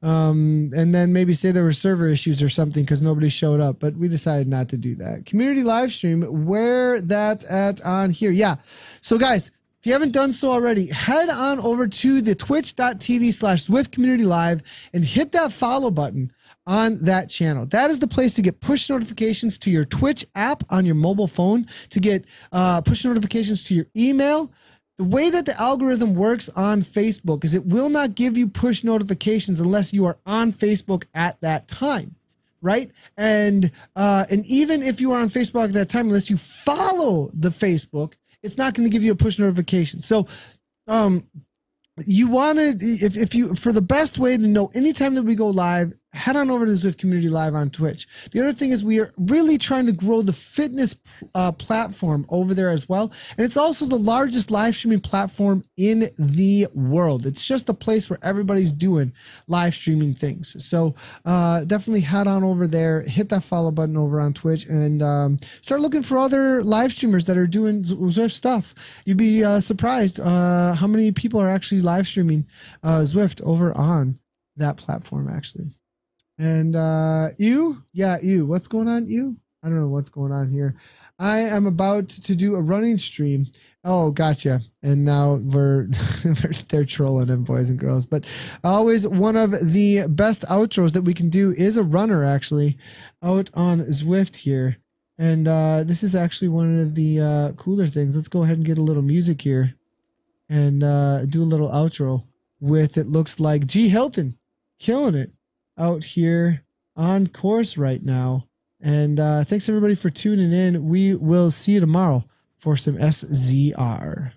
And then maybe say there were server issues or something because nobody showed up. But we decided not to do that. Community live stream, where that at on here. Yeah. So guys, if you haven't done so already, head on over to the twitch.tv/Zwift Community Live and hit that follow button on that channel. That is the place to get push notifications to your Twitch app on your mobile phone, to get push notifications to your email. The way that the algorithm works on Facebook is it will not give you push notifications unless you are on Facebook at that time, right? And even if you are on Facebook at that time, unless you follow the Facebook, it's not going to give you a push notification. So you want to, if you, for the best way to know anytime that we go live, head on over to Zwift Community Live on Twitch. The other thing is we are really trying to grow the fitness platform over there as well. And it's also the largest live streaming platform in the world. It's just a place where everybody's doing live streaming things. So definitely head on over there, hit that follow button over on Twitch, and start looking for other live streamers that are doing Zwift stuff. You'd be surprised how many people are actually live streaming Zwift over on that platform, actually. And you, what's going on, you? I don't know what's going on here. I am about to do a running stream. Oh, gotcha. And now they're trolling him, boys and girls. But always one of the best outros that we can do is a runner, actually, out on Zwift here. And this is actually one of the cooler things. Let's go ahead and get a little music here and do a little outro with, it looks like, G. Hilton killing it out here on course right now. And thanks everybody for tuning in. We will see you tomorrow for some SZR.